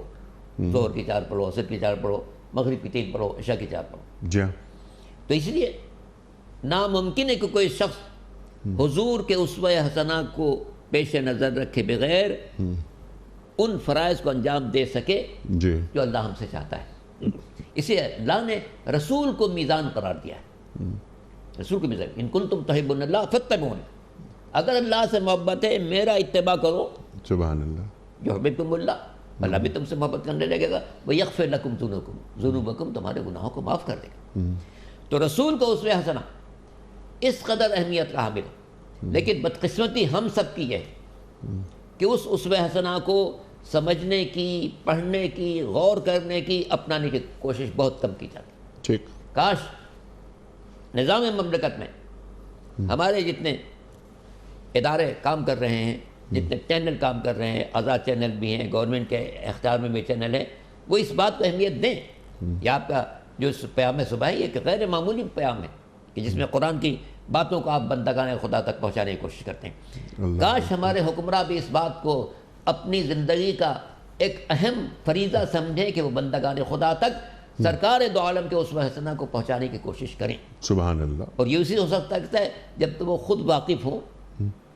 ظہر کی 4 پڑھو, عصر کی 4 پڑھو, مغرب کی 3 پڑھو, عشاء کی 4 پڑھو. جی. تو اس لیے ناممکن ہے کہ کوئی شخص حضور کے اسوہ حسنہ کو پیش نظر رکھے بغیر ان فرائض کو انجام دے سکے جو اللہ ہم سے چاہتا ہے. اسے اللہ نے رسول کو میزان قرار دیا ہے. رسول کو میزان, ان کنتم تحبون اللہ فاتبعونی, اگر اللہ سے محبت ہے میرا اتباع کرو. سبحان اللہ. یحببکم اللہ, اللہ بھی تم سے محبت کرنے لگے گا. ویغفر لکم ذنوبکم, تمہارے گناہوں کو معاف کر دے گا. تو رسول کو اسوہ حسنہ اس قدر اہمیت کا حامل ہے. لیکن بدقسمتی ہم سب کی ہے کہ اس اسوہ حسنہ کو سمجھنے کی, پڑھنے کی, غور کرنے کی, اپنانے کی کوشش بہت کم کی جاتی. ٹھیک. کاش نظام مملکت میں ہمارے جتنے ادارے کام کر رہے ہیں, جتنے چینل کام کر رہے ہیں, آزاد چینل بھی ہیں, گورنمنٹ کے اختیار میں بھی چینل ہیں, وہ اس بات کو اہمیت دیں. یہ آپ کا جو پیام صبح ہے یہ غیر معمولی پیام ہے کہ جس میں قرآن کی باتوں کو آپ بندگان خدا تک پہنچانے کی کوشش کرتے ہیں. کاش ہمارے حکمراں بھی اس بات کو اپنی زندگی کا ایک اہم فریضہ سمجھیں کہ وہ بندگان خدا تک سرکار دو عالم کے اسوہ حسنہ کو پہنچانے کی کوشش کریں. سبحان اللہ. اور یہ اسی ہو سکتا ہے جب تو وہ خود واقف ہوں,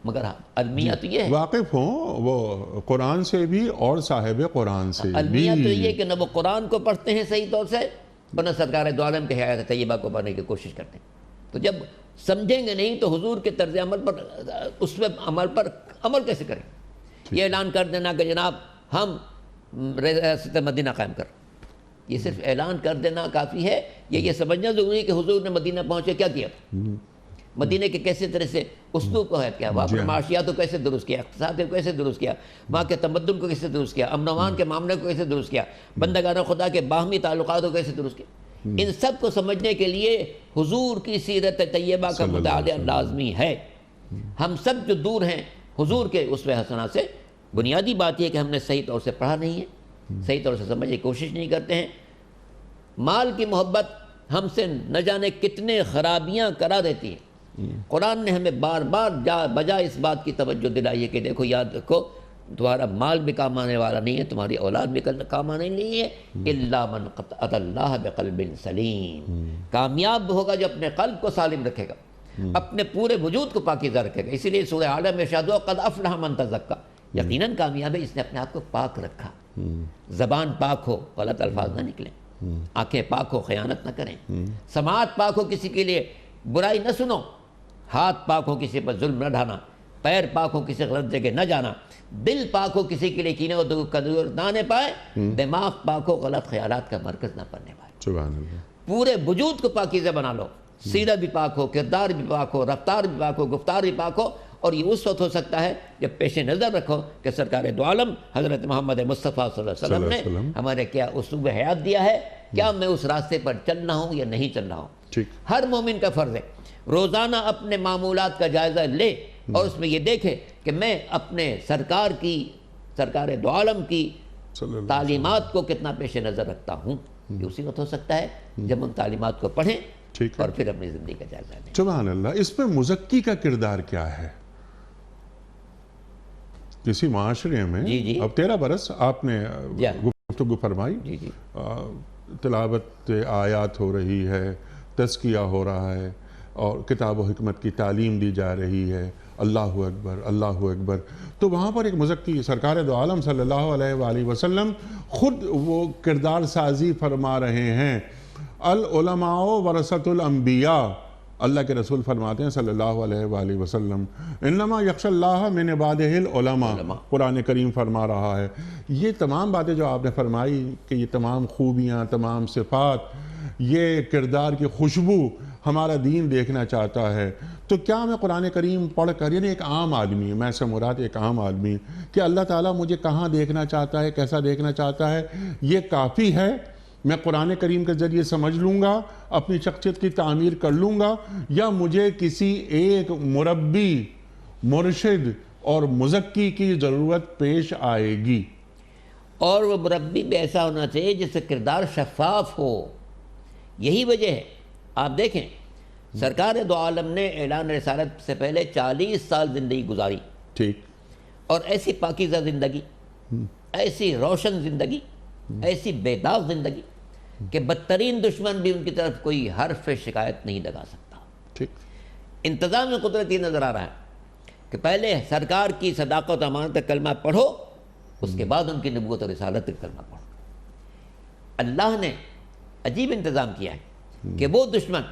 مگر المیہ تو یہ ہے، واقف ہوں وہ قرآن سے بھی اور صاحب قرآن سے المیہ تو بھی. یہ کہ نہ وہ قرآن کو پڑھتے ہیں صحیح طور سے اور نہ سرکار دو عالم کے حیات طیبہ کو پڑھنے کی کوشش کرتے ہیں. تو جب سمجھیں گے نہیں تو حضور کے طرز عمل پر، اس پہ عمل کیسے کریں؟ یہ اعلان کر دینا کہ جناب ہم ریاست مدینہ قائم کر، یہ صرف اعلان کر دینا کافی ہے؟ یہ سمجھنا ضروری ہے کہ حضور نے مدینہ پہنچے کیا کیا، مدینہ کے کیسے طرح سے اسلوب کو ہے کیا، وہاں پر معاشیات کو کیسے درست کیا، اقتصاد کو کیسے درست کیا، وہاں کے تمدن کو کیسے درست کیا، امن و امان کے معاملے کو کیسے درست کیا، بندگان خدا کے باہمی تعلقات کو کیسے درست کیا. ان سب کو سمجھنے کے لیے حضور کی سیرت طیبہ کا مطالعہ لازمی ہے. ہم سب جو دور ہیں حضور کے اسوہ حسنہ سے، بنیادی بات یہ کہ ہم نے صحیح طور سے پڑھا نہیں ہے، صحیح طور سے سمجھنے کی کوشش نہیں کرتے ہیں. مال کی محبت ہم سے نہ جانے کتنے خرابیاں کرا دیتی ہے. قرآن نے ہمیں بار بار بجائے اس بات کی توجہ دلائی ہے کہ دیکھو، یاد رکھو، تمہارا مال بھی کام آنے والا نہیں ہے، تمہاری اولاد بھی کام آنے نہیں ہے، الا من اتى اللہ بقلب سلیم. کامیاب ہوگا جو اپنے قلب کو سالم رکھے گا، اپنے پورے وجود کو پاکیزہ رکھے گا. اسی لیے سورہ اعلیٰ میں ارشاد ہوا قد افلح من تزکا، یقیناً کامیاب ہے اس نے اپنے آپ کو پاک رکھا. زبان پاک ہو، غلط الفاظ نہ نکلیں، آنکھیں پاک ہو، خیانت نہ کریں، سماعت پاک ہو، کسی کے لیے برائی نہ سنو، ہاتھ پاک ہو، کسی پر ظلم نہ ڈھانا، پیر پاک ہو، کسی غلط جگہ نہ جانا، دل پاک ہو، کسی کے لیے کینے و دور نہ آنے پائے، دماغ پاک ہو، غلط خیالات کا مرکز نہ بننے پائے. سبحان اللہ. پورے وجود کو پاکیزہ بنا لو، سیرت بھی پاک ہو، کردار بھی پاک ہو، رفتار بھی پاک ہو، گفتار بھی پاک ہو. اور یہ اس وقت ہو سکتا ہے جب پیش نظر رکھو کہ سرکار دو عالم حضرت محمد مصطفیٰ صلی اللہ علیہ وسلم نے ہمارے کیا اسلوب حیات دیا ہے، کیا میں اس راستے پر چلنا ہوں یا نہیں چل رہا ہوں. ہر مومن کا فرض ہے روزانہ اپنے معمولات کا جائزہ لے اور اس میں یہ دیکھے کہ میں اپنے سرکار دو عالم کی تعلیمات کو کتنا پیش نظر رکھتا ہوں. یہ اسی وقت ہو سکتا ہے جب ہم تعلیمات کو پڑھیں اور پھر اپنی زندگی کا جائزہ لیں. سبحان اللہ. اس میں مزکی کا کردار کیا ہے کسی معاشرے میں؟ اب 13 برس آپ نے گفتگو فرمائی، تلاوت آیات ہو رہی ہے، تزکیہ ہو رہا ہے اور کتاب و حکمت کی تعلیم دی جا رہی ہے، اللہ اکبر اللہ اکبر. تو وہاں پر ایک مزکی سرکار دو عالم صلی اللہ علیہ وآلہ وسلم خود وہ کردار سازی فرما رہے ہیں. العلماء ورثۃ الانبیاء، اللہ کے رسول فرماتے ہیں صلی اللہ علیہ وآلہ وسلم انما یخشی اللہ من عبادہ العلماء. قرآن کریم فرما رہا ہے. یہ تمام باتیں جو آپ نے فرمائی کہ یہ تمام خوبیاں، تمام صفات، یہ کردار کی خوشبو ہمارا دین دیکھنا چاہتا ہے. تو کیا میں قرآن کریم پڑھ کر، یعنی ایک عام آدمی، میں سے مراد ایک عام آدمی، کہ اللہ تعالیٰ مجھے کہاں دیکھنا چاہتا ہے، کیسا دیکھنا چاہتا ہے، یہ کافی ہے؟ میں قرآن کریم کے ذریعے سمجھ لوں گا، اپنی شخصیت کی تعمیر کر لوں گا، یا مجھے کسی ایک مربی، مرشد اور مزکی کی ضرورت پیش آئے گی؟ اور وہ مربی بھی ایسا ہونا چاہیے جس سے کردار شفاف ہو. یہی وجہ ہے، آپ دیکھیں سرکار دو عالم نے اعلان رسالت سے پہلے 40 سال زندگی گزاری، ٹھیک، اور ایسی پاکیزہ زندگی، ایسی روشن زندگی، ایسی بے داغ زندگی کہ بدترین دشمن بھی ان کی طرف کوئی حرف شکایت نہیں لگا سکتا. ٹھیک. انتظام میں قدرت یہ نظر آ رہا ہے کہ پہلے سرکار کی صداقت و امانت کا کلمہ پڑھو، اس کے بعد ان کی نبوت و رسالت کا کلمہ پڑھو. اللہ نے عجیب انتظام کیا ہے کہ وہ دشمن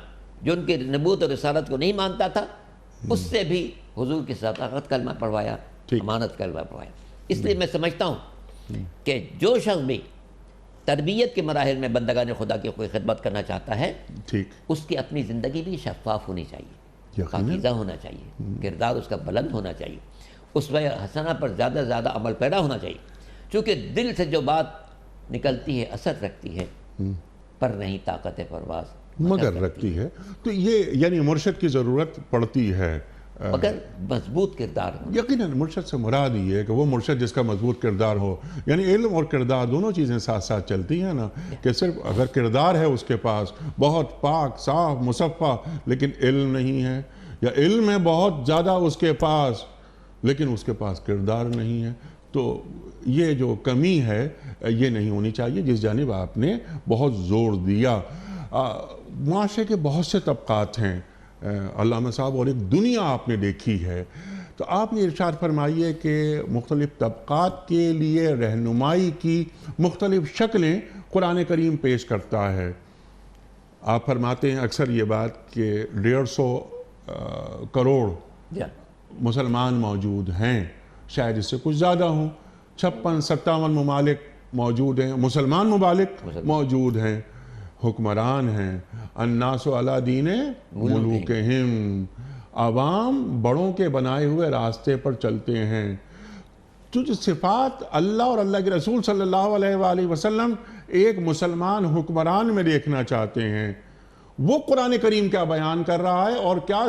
جو ان کی نبوت و رسالت کو نہیں مانتا تھا، اس سے بھی حضور کی صداقت کلمہ پڑھوایا، امانت کلمہ پڑھوایا. اس لیے میں سمجھتا ہوں کہ جو شخص بھی تربیت کے مراحل میں بندگان خدا کی کوئی خدمت کرنا چاہتا ہے، اس کی اپنی زندگی بھی شفاف ہونی چاہیے، پاکیزہ ہونا چاہیے، کردار اس کا بلند ہونا چاہیے، اسوہ حسنہ پر زیادہ سے زیادہ عمل پیدا ہونا چاہیے. چونکہ دل سے جو بات نکلتی ہے اثر رکھتی ہے، پر نہیں طاقت پرواز مگر رکھتی ہے. تو یہ یعنی مرشد کی ضرورت پڑتی ہے، مگر مضبوط کردار ہو. یقیناً مرشد سے مراد یہ ہے کہ وہ مرشد جس کا مضبوط کردار ہو. یعنی علم اور کردار دونوں چیزیں ساتھ ساتھ چلتی ہیں نا، کہ صرف اگر کردار ہے اس کے پاس بہت پاک صاف مصفہ لیکن علم نہیں ہے، یا علم ہے بہت زیادہ اس کے پاس لیکن اس کے پاس کردار نہیں ہے، تو یہ جو کمی ہے یہ نہیں ہونی چاہیے، جس جانب آپ نے بہت زور دیا. معاشرے کے بہت سے طبقات ہیں علامہ صاحب، اور ایک دنیا آپ نے دیکھی ہے. تو آپ یہ ارشاد فرمائیے کہ مختلف طبقات کے لیے رہنمائی کی مختلف شکلیں قرآن کریم پیش کرتا ہے. آپ فرماتے ہیں اکثر یہ بات کہ 150 کروڑ مسلمان موجود ہیں، شاید اس سے کچھ زیادہ ہوں، 56-57 ممالک موجود ہیں، مسلمان ممالک موجود ہیں، حکمران ہیں. الناس علی دین ملوکہم، عوام بڑوں کے بنائے ہوئے راستے پر چلتے ہیں. تو جو صفات اللہ اور اللہ کے رسول صلی اللہ علیہ وآلہ وسلم ایک مسلمان حکمران میں دیکھنا چاہتے ہیں، وہ قرآن کریم کیا بیان کر رہا ہے اور کیا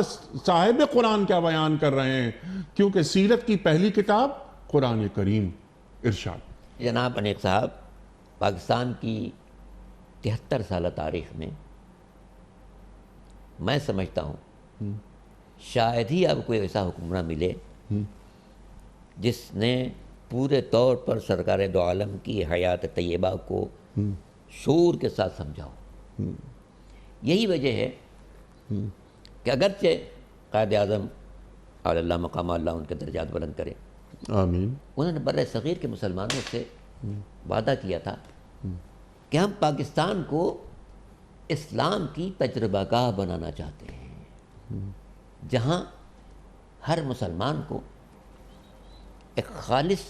صاحب قرآن کیا بیان کر رہے ہیں؟ کیونکہ سیرت کی پہلی کتاب قرآن کریم. ارشاد. جناب انیق صاحب، پاکستان کی 73 سالہ تاریخ میں سمجھتا ہوں شاید ہی اب کوئی ایسا حکمراں ملے جس نے پورے طور پر سرکار دو عالم کی حیات طیبہ کو شعور کے ساتھ سمجھا ہو. یہی وجہ ہے کہ اگرچہ قائد اعظم اور اللہ مقام اللہ ان کے درجات بلند کرے، آمین، انہوں نے بر صغیر کے مسلمانوں سے وعدہ کیا تھا کہ ہم پاکستان کو اسلام کی تجربہ گاہ بنانا چاہتے ہیں، جہاں ہر مسلمان کو ایک خالص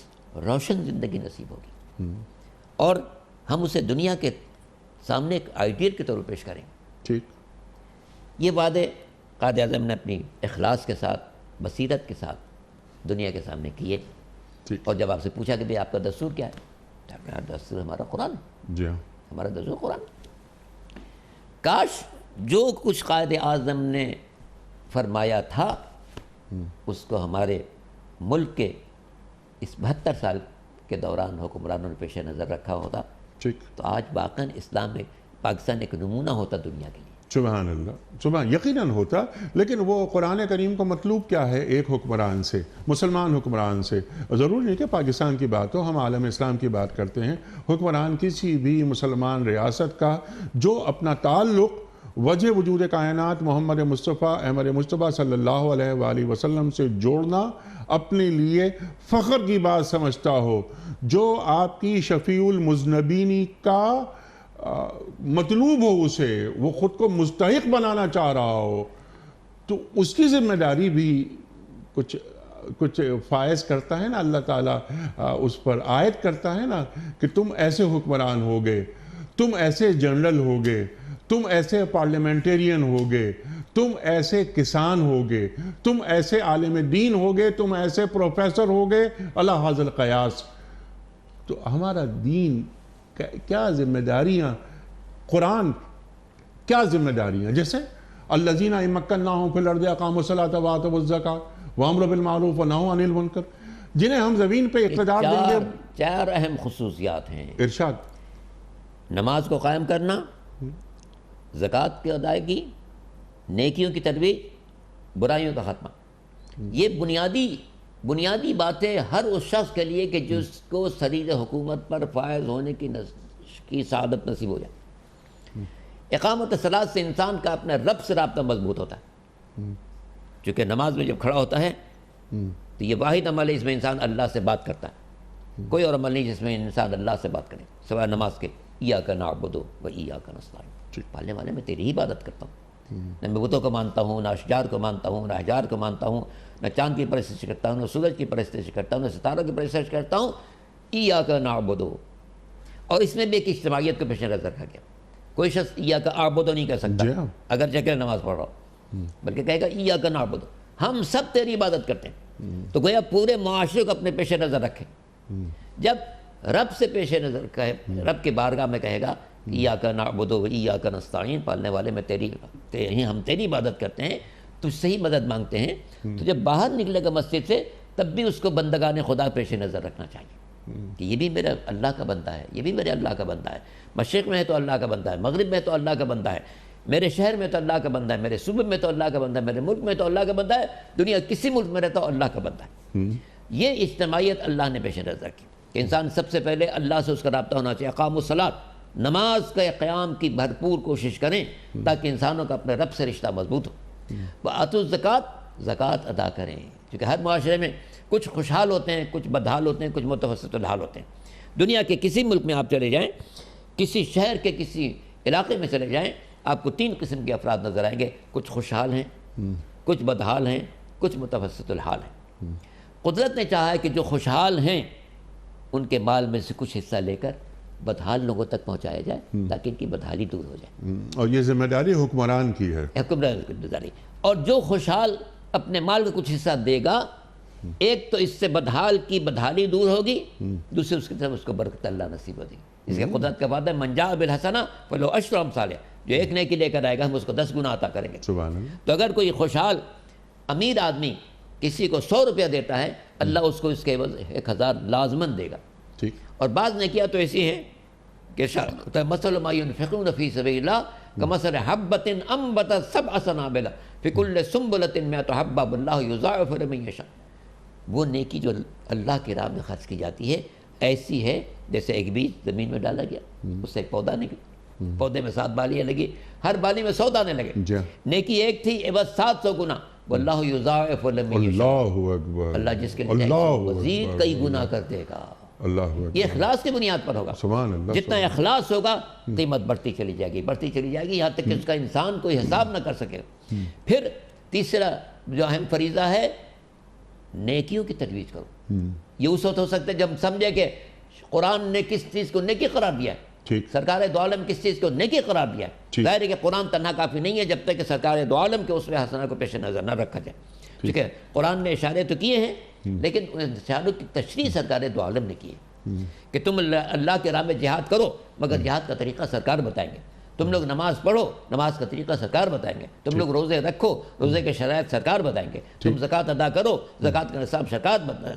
روشن زندگی نصیب ہوگی، اور ہم اسے دنیا کے سامنے ایک آئیڈیل کے طور پر پیش کریں. ٹھیک. یہ وعدے قائد اعظم نے اپنی اخلاص کے ساتھ، بصیرت کے ساتھ دنیا کے سامنے کیے. اور جب آپ سے پوچھا کہ بھئی آپ کا دستور کیا ہے، تو آپ نے کہا دستور ہمارا قرآن ہے. جی ہاں، ہمارا دستور قرآن. کاش جو کچھ قائد اعظم نے فرمایا تھا اس کو ہمارے ملک کے اس 72 سال کے دوران حکمرانوں نے پیش نظر رکھا ہوتا، ٹھیک، تو آج واقعاً اسلام میں پاکستان ایک نمونہ ہوتا دنیا کے لیے. سبحان اللہ، سبحان، یقیناً ہوتا. لیکن وہ قرآن کریم کو مطلوب کیا ہے ایک حکمران سے، مسلمان حکمران سے؟ ضروری نہیں کہ پاکستان کی بات ہو، ہم عالم اسلام کی بات کرتے ہیں. حکمران کسی بھی مسلمان ریاست کا جو اپنا تعلق وجہ وجود کائنات محمد مصطفیٰ احمد مصطفیٰ صلی اللہ علیہ وآلہ وسلم سے جوڑنا اپنے لیے فخر کی بات سمجھتا ہو، جو آپ کی شفیع المذنبین کا مطلوب ہو، اسے وہ خود کو مستحق بنانا چاہ رہا ہو، تو اس کی ذمہ داری بھی کچھ فائز کرتا ہے نا. اللہ تعالیٰ اس پر عائد کرتا ہے نا کہ تم ایسے حکمران ہوگے، تم ایسے جنرل ہوگے، تم ایسے پارلیمنٹیرین ہوگے، تم ایسے کسان ہوگے، تم ایسے عالم دین ہوگے، تم ایسے پروفیسر ہوگے، اللہ حاضر قیاس. تو ہمارا دین کیا ذمہ داریاں، قرآن کیا ذمہ داریاں، جیسے الذین ان مکناہم فی الارض اقاموا الصلاۃ وآتوا الزکاۃ وامروا بالمعروف ونہوا عن المنکر، جنہیں ہم زمین پہ اقتدار دیں گے. چار اہم خصوصیات ہیں. ارشاد. نماز کو قائم کرنا، زکوٰۃ کی ادائیگی، نیکیوں کی ترویج، برائیوں کا خاتمہ. یہ بنیادی باتیں ہر اس شخص کے لیے کہ جس کو سریر حکومت پر فائز ہونے کی سعادت نصیب ہو جائے. اقامت الصلاۃ سے انسان کا اپنے رب سے رابطہ مضبوط ہوتا ہے، چونکہ نماز میں جب کھڑا ہوتا ہے تو یہ واحد عمل ہے اس میں انسان اللہ سے بات کرتا ہے. کوئی اور عمل نہیں جس میں انسان اللہ سے بات کرے سوائے نماز کے. ایاک نعبد و ایاک نستعین، پالنے والے میں تیری ہی عبادت کرتا ہوں. نہ میں بتوں کو مانتا ہوں، نہ اشجار کو مانتا ہوں، نہ احجار کو مانتا ہوں، نہ چاند کی پرستش کرتا ہوں، نہ سورج کی پرستش کرتا ہوں، نہ ستاروں کی پرستش کرتا ہوں. ایاک نعبد. اور اس میں بھی ایک اجتماعیت کو پیش نظر رکھا گیا. کوئی شخص ایاک اعبد نہیں کہہ سکتا اگر جگہ نماز پڑھ رہا ہو، بلکہ کہے گا ایاک نعبد، ہم سب تیری عبادت کرتے ہیں. تو گویا پورے معاشرے کو اپنے پیش نظر رکھے. جب رب سے پیش نظر کہے، رب کی بارگاہ میں کہے گا ایاک نعبد و ایاک نستعین، پالنے والے میں ہم تیری عبادت کرتے ہیں، تجھ سے ہی مدد مانگتے ہیں. تو جب باہر نکلے گا مسجد سے تب بھی اس کو بندگان خدا پیش نظر رکھنا چاہیے کہ یہ بھی میرا اللہ کا بندہ ہے، یہ بھی میرے اللہ کا بندہ ہے. مشرق میں ہے تو اللہ کا بندہ ہے، مغرب میں تو اللہ کا بندہ ہے، میرے شہر میں تو اللہ کا بندہ ہے، میرے صوبے میں تو اللہ کا بندہ ہے، میرے ملک میں تو اللہ کا بندہ ہے، دنیا کسی ملک میں رہتا ہو اللہ کا بندہ ہے. یہ اجتماعیت اللہ نے پیش نظر رکھی کہ انسان سب سے پہلے اللہ سے اس کا رابطہ ہونا چاہیے. اقاموا الصلاۃ، نماز کا قیام کی بھرپور کوشش کریں تاکہ انسانوں کا اپنے رب سے رشتہ مضبوط ہو. وآتوا الزکوٰۃ، زکوٰۃ ادا کریں، کیونکہ ہر معاشرے میں کچھ خوشحال ہوتے ہیں، کچھ بدحال ہوتے ہیں، کچھ متوسط الحال ہوتے ہیں۔ دنیا کے کسی ملک میں آپ چلے جائیں، کسی شہر کے کسی علاقے میں چلے جائیں، آپ کو 3 قسم کے افراد نظر آئیں گے، کچھ خوشحال ہیں، کچھ بدحال ہیں، کچھ متوسط الحال ہیں۔ قدرت نے چاہا ہے کہ جو خوشحال ہیں ان کے مال میں سے کچھ حصہ لے کر بدحال لوگوں تک پہنچایا جائے تاکہ ان کی بدحالی دور ہو جائے۔ اور یہ ذمہ داری حکمران کی ہے، حکمران کی ذمہ داری۔ اور جو خوشحال اپنے مال کا کچھ حصہ دے گا، ایک تو اس سے بدحال کی بدحالی دور ہوگی، دوسرے اس کی طرف اس کو برکت اللہ نصیب ہوگی۔ اس کے قدرت کا وعدہ ہے من جاء بالحسنہ فلہ عشر امثالہا، جو ایک نیکی لے کر آئے گا ہم اس کو 10 گنا عطا کریں گے۔ سبحان اللہ۔ تو اگر کوئی خوشحال امیر آدمی کسی کو 100 روپیہ دیتا ہے، اللہ اس کو اس کے عوض 1000 لازماً دے گا۔ ٹھیک۔ اور بعض نیکیاں تو ایسی ہیں کہ مثل ما ينفقون فی سبیل اللہ کمثل حبۃ انبتت 7 سنابل فی کل سنبلۃ 100 حبۃ واللہ یضاعف لمن یشاء۔ وہ نیکی جو اللہ کی راہ میں خرچ کی جاتی ہے ایسی ہے جیسے ایک بیج زمین میں ڈالا گیا، اس سے ایک پودا نکلا، پودے میں 7 بالیاں لگی، ہر بالی میں 100 دانے لگے، نیکی ایک تھی عوض 700 گنا۔ واللہ یضاعف لمن یشاء، اللہ اکبر، اللہ جس کے لیے مزید کئی گنا کر دے گا۔ اللہ اکبر، یہ اخلاص کی بنیاد پر ہوگا۔ سبحان اللہ۔ جتنا اخلاص ہوگا قیمت بڑھتی چلی جائے گی، بڑھتی چلی جائے گی، یہاں تک کہ اس کا انسان کوئی حساب نہ کر سکے۔ پھر تیسرا جو اہم فریضہ ہے، نیکیوں کی تجویز کرو۔ یہ اس وقت ہو سکتا ہے جب سمجھے کہ قرآن نے کس چیز کو نیکی قرار دیا ہے، ٹھیک۔ سرکار دو عالم کس چیز کو نیکی قرار دیا ہے۔ ظاہر ہے کہ قرآن تنہا کافی نہیں ہے جب تک کہ سرکار دو عالم کے اسوہ حسنہ کو پیش نظر نہ رکھا جائے، ٹھیک ہے۔ قرآن نے اشارے تو کیے ہیں لیکن ان اشاروں کی تشریح سرکار دو عالم نے کی ہے کہ تم اللہ کے راہ میں جہاد کرو، مگر جہاد کا طریقہ سرکار بتائیں گے۔ تم لوگ نماز پڑھو، نماز کا طریقہ سرکار بتائیں گے۔ تم لوگ روزے رکھو، روزے کے شرائط سرکار بتائیں گے۔ تم زکوٰۃ ادا کرو، زکوٰۃ کا نصاب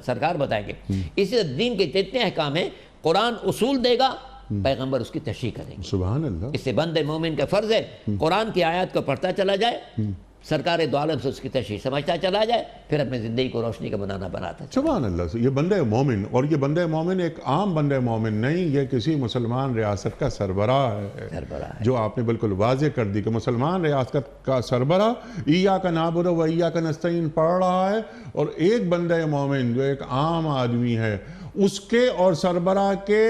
سرکار بتائیں گے۔ اسی طرح دین کے جتنے احکام ہیں قرآن اصول دے گا، پیغمبر اس کی تشریح کریں گے۔ سبحان اللہ۔ اس سے بندے مومن کا فرض ہے قرآن کی آیات کو پڑھتا چلا جائے، سرکار دو عالم سے اس کی تشریح سمجھتا چلا جائے، پھر اپنی زندگی کو روشنی کا بنانا بناتا چلا۔ سبحان اللہ۔ یہ بندہ مومن، اور یہ بندہ مومن ایک عام بندہ مومن نہیں، یہ کسی مسلمان ریاست کا سربراہ ہے، جو آپ نے بالکل واضح کر دی کہ مسلمان ریاست کا سربراہ ایاک نعبد و ایاک نستعین پڑھ رہا ہے، اور ایک بندہ مومن جو ایک عام آدمی ہے اس کے اور سربراہ کے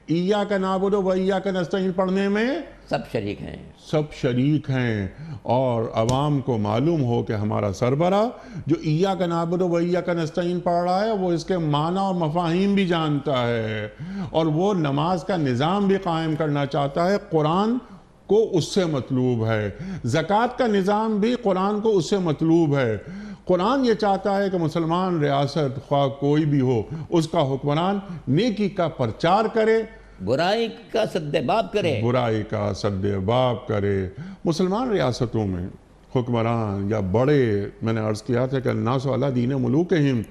ایاک نعبد و ایاک نستعین پڑھنے میں سب شریک ہیں، سب شریک ہیں۔ اور عوام کو معلوم ہو کہ ہمارا سربراہ جو ایاک نعبد و ایاک نستعین پڑھ رہا ہے وہ اس کے معنی اور مفاہیم بھی جانتا ہے، اور وہ نماز کا نظام بھی قائم کرنا چاہتا ہے، قرآن کو اس سے مطلوب ہے، زکوٰۃ کا نظام بھی قرآن کو اس سے مطلوب ہے۔ قرآن یہ چاہتا ہے کہ مسلمان ریاست خواہ کوئی بھی ہو، اس کا حکمران نیکی کا پرچار کرے، برائی کا سد باب کرے، برائی کا سد باب کرے۔ مسلمان ریاستوں میں حکمران یا بڑے، میں نے عرض کیا تھا کہ الناس علی دین ملوکہم،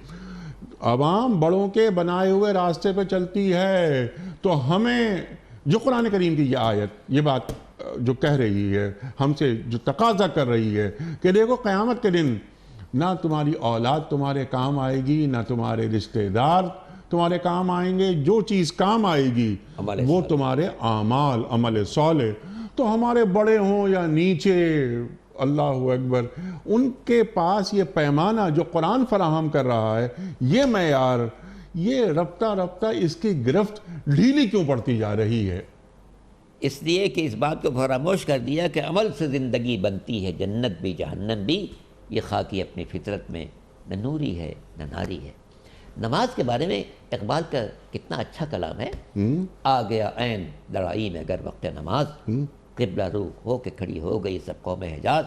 عوام بڑوں کے بنائے ہوئے راستے پہ چلتی ہے، تو ہمیں جو قرآن کریم کی یہ آیت، یہ بات جو کہہ رہی ہے، ہم سے جو تقاضا کر رہی ہے کہ دیکھو قیامت کے دن نہ تمہاری اولاد تمہارے کام آئے گی، نہ تمہارے رشتہ دار تمہارے کام آئیں گے، جو چیز کام آئے گی وہ تمہارے اعمال، عمل صالح۔ تو ہمارے بڑے ہوں یا نیچے، اللہ اکبر، ان کے پاس یہ پیمانہ جو قرآن فراہم کر رہا ہے، یہ معیار، یہ رفتہ رفتہ اس کی گرفت ڈھیلی کیوں پڑتی جا رہی ہے؟ اس لیے کہ اس بات کو فراموش کر دیا کہ عمل سے زندگی بنتی ہے، جنت بھی جہنم بھی۔ یہ خاکی اپنی فطرت میں نہ نوری ہے نہ ناری ہے۔ نماز کے بارے میں اقبال کا کتنا اچھا کلام ہے۔ آ گیا عین لڑائی میں اگر وقت نماز، قبلہ رو ہو کے کھڑی ہو گئی سب قوم حجاز۔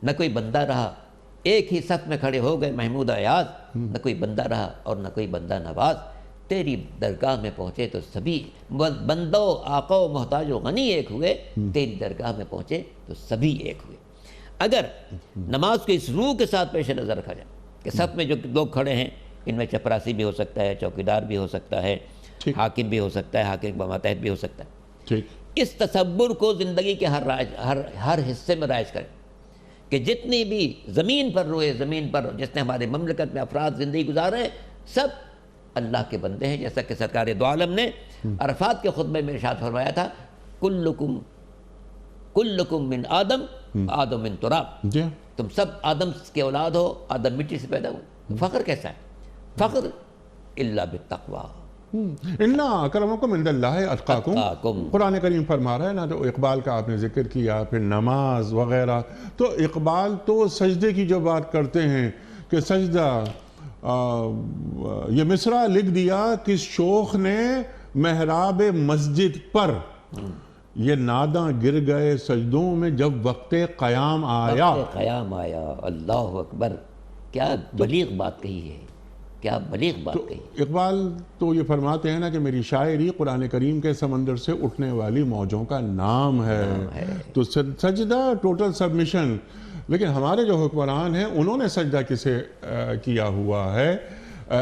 نہ کوئی بندہ رہا، ایک ہی صف میں کھڑے ہو گئے محمود ایاز، نہ کوئی بندہ رہا اور نہ کوئی بندہ نواز۔ تیری درگاہ میں پہنچے تو سبھی بندو آقا و محتاج و غنی ایک ہوئے، تیری درگاہ میں پہنچے تو سبھی ایک ہوئے۔ اگر نماز کو اس روح کے ساتھ پیش نظر رکھا جائے کہ صف میں جو لوگ کھڑے ہیں ان میں چپراسی بھی ہو سکتا ہے، چوکیدار بھی ہو سکتا ہے، حاکم بھی ہو سکتا ہے، حاکم کا ماتحت بھی ہو سکتا ہے، اس تصور کو زندگی کے ہر حصے میں رائج کریں کہ جتنی بھی زمین پر روئے، زمین پر جس نے ہمارے مملکت میں افراد زندگی گزارے، سب اللہ کے بندے ہیں۔ جیسا کہ سرکار دو عالم نے عرفات کے خطبے میں ارشاد فرمایا تھا، کلکم من آدم آدم من تراب، جی تم سب آدم کے اولاد ہو، آدم مٹی سے پیدا ہوئے. فخر کیسا ہے؟ فخر الا بالتقوی. اِنَّ أَكْرَمَكُمْ عِندَ اللَّهِ أَتْقَاكُمْ. قرآن کریم فرما رہا ہے نا. تو اقبال کا آپ نے ذکر کیا، پھر نماز وغیرہ. تو اقبال تو سجدے کی جو بات کرتے ہیں کہ سجدہ، یہ مصرع لکھ دیا کس شوخ نے محراب مسجد پر، یہ ناداں گر گئے سجدوں میں جب وقت قیام آیا. وقت قیام آیا. اللہ اکبر. کیا بلیغ بات کہی ہے، کیا بلیغ بات کہی. اقبال تو یہ فرماتے ہیں نا کہ میری شاعری قرآن کریم کے سمندر سے اٹھنے والی موجوں کا نام ہے. تو سجدہ ٹوٹل سبمیشن. لیکن ہمارے جو حکمران ہیں انہوں نے سجدہ کسے کیا ہوا ہے،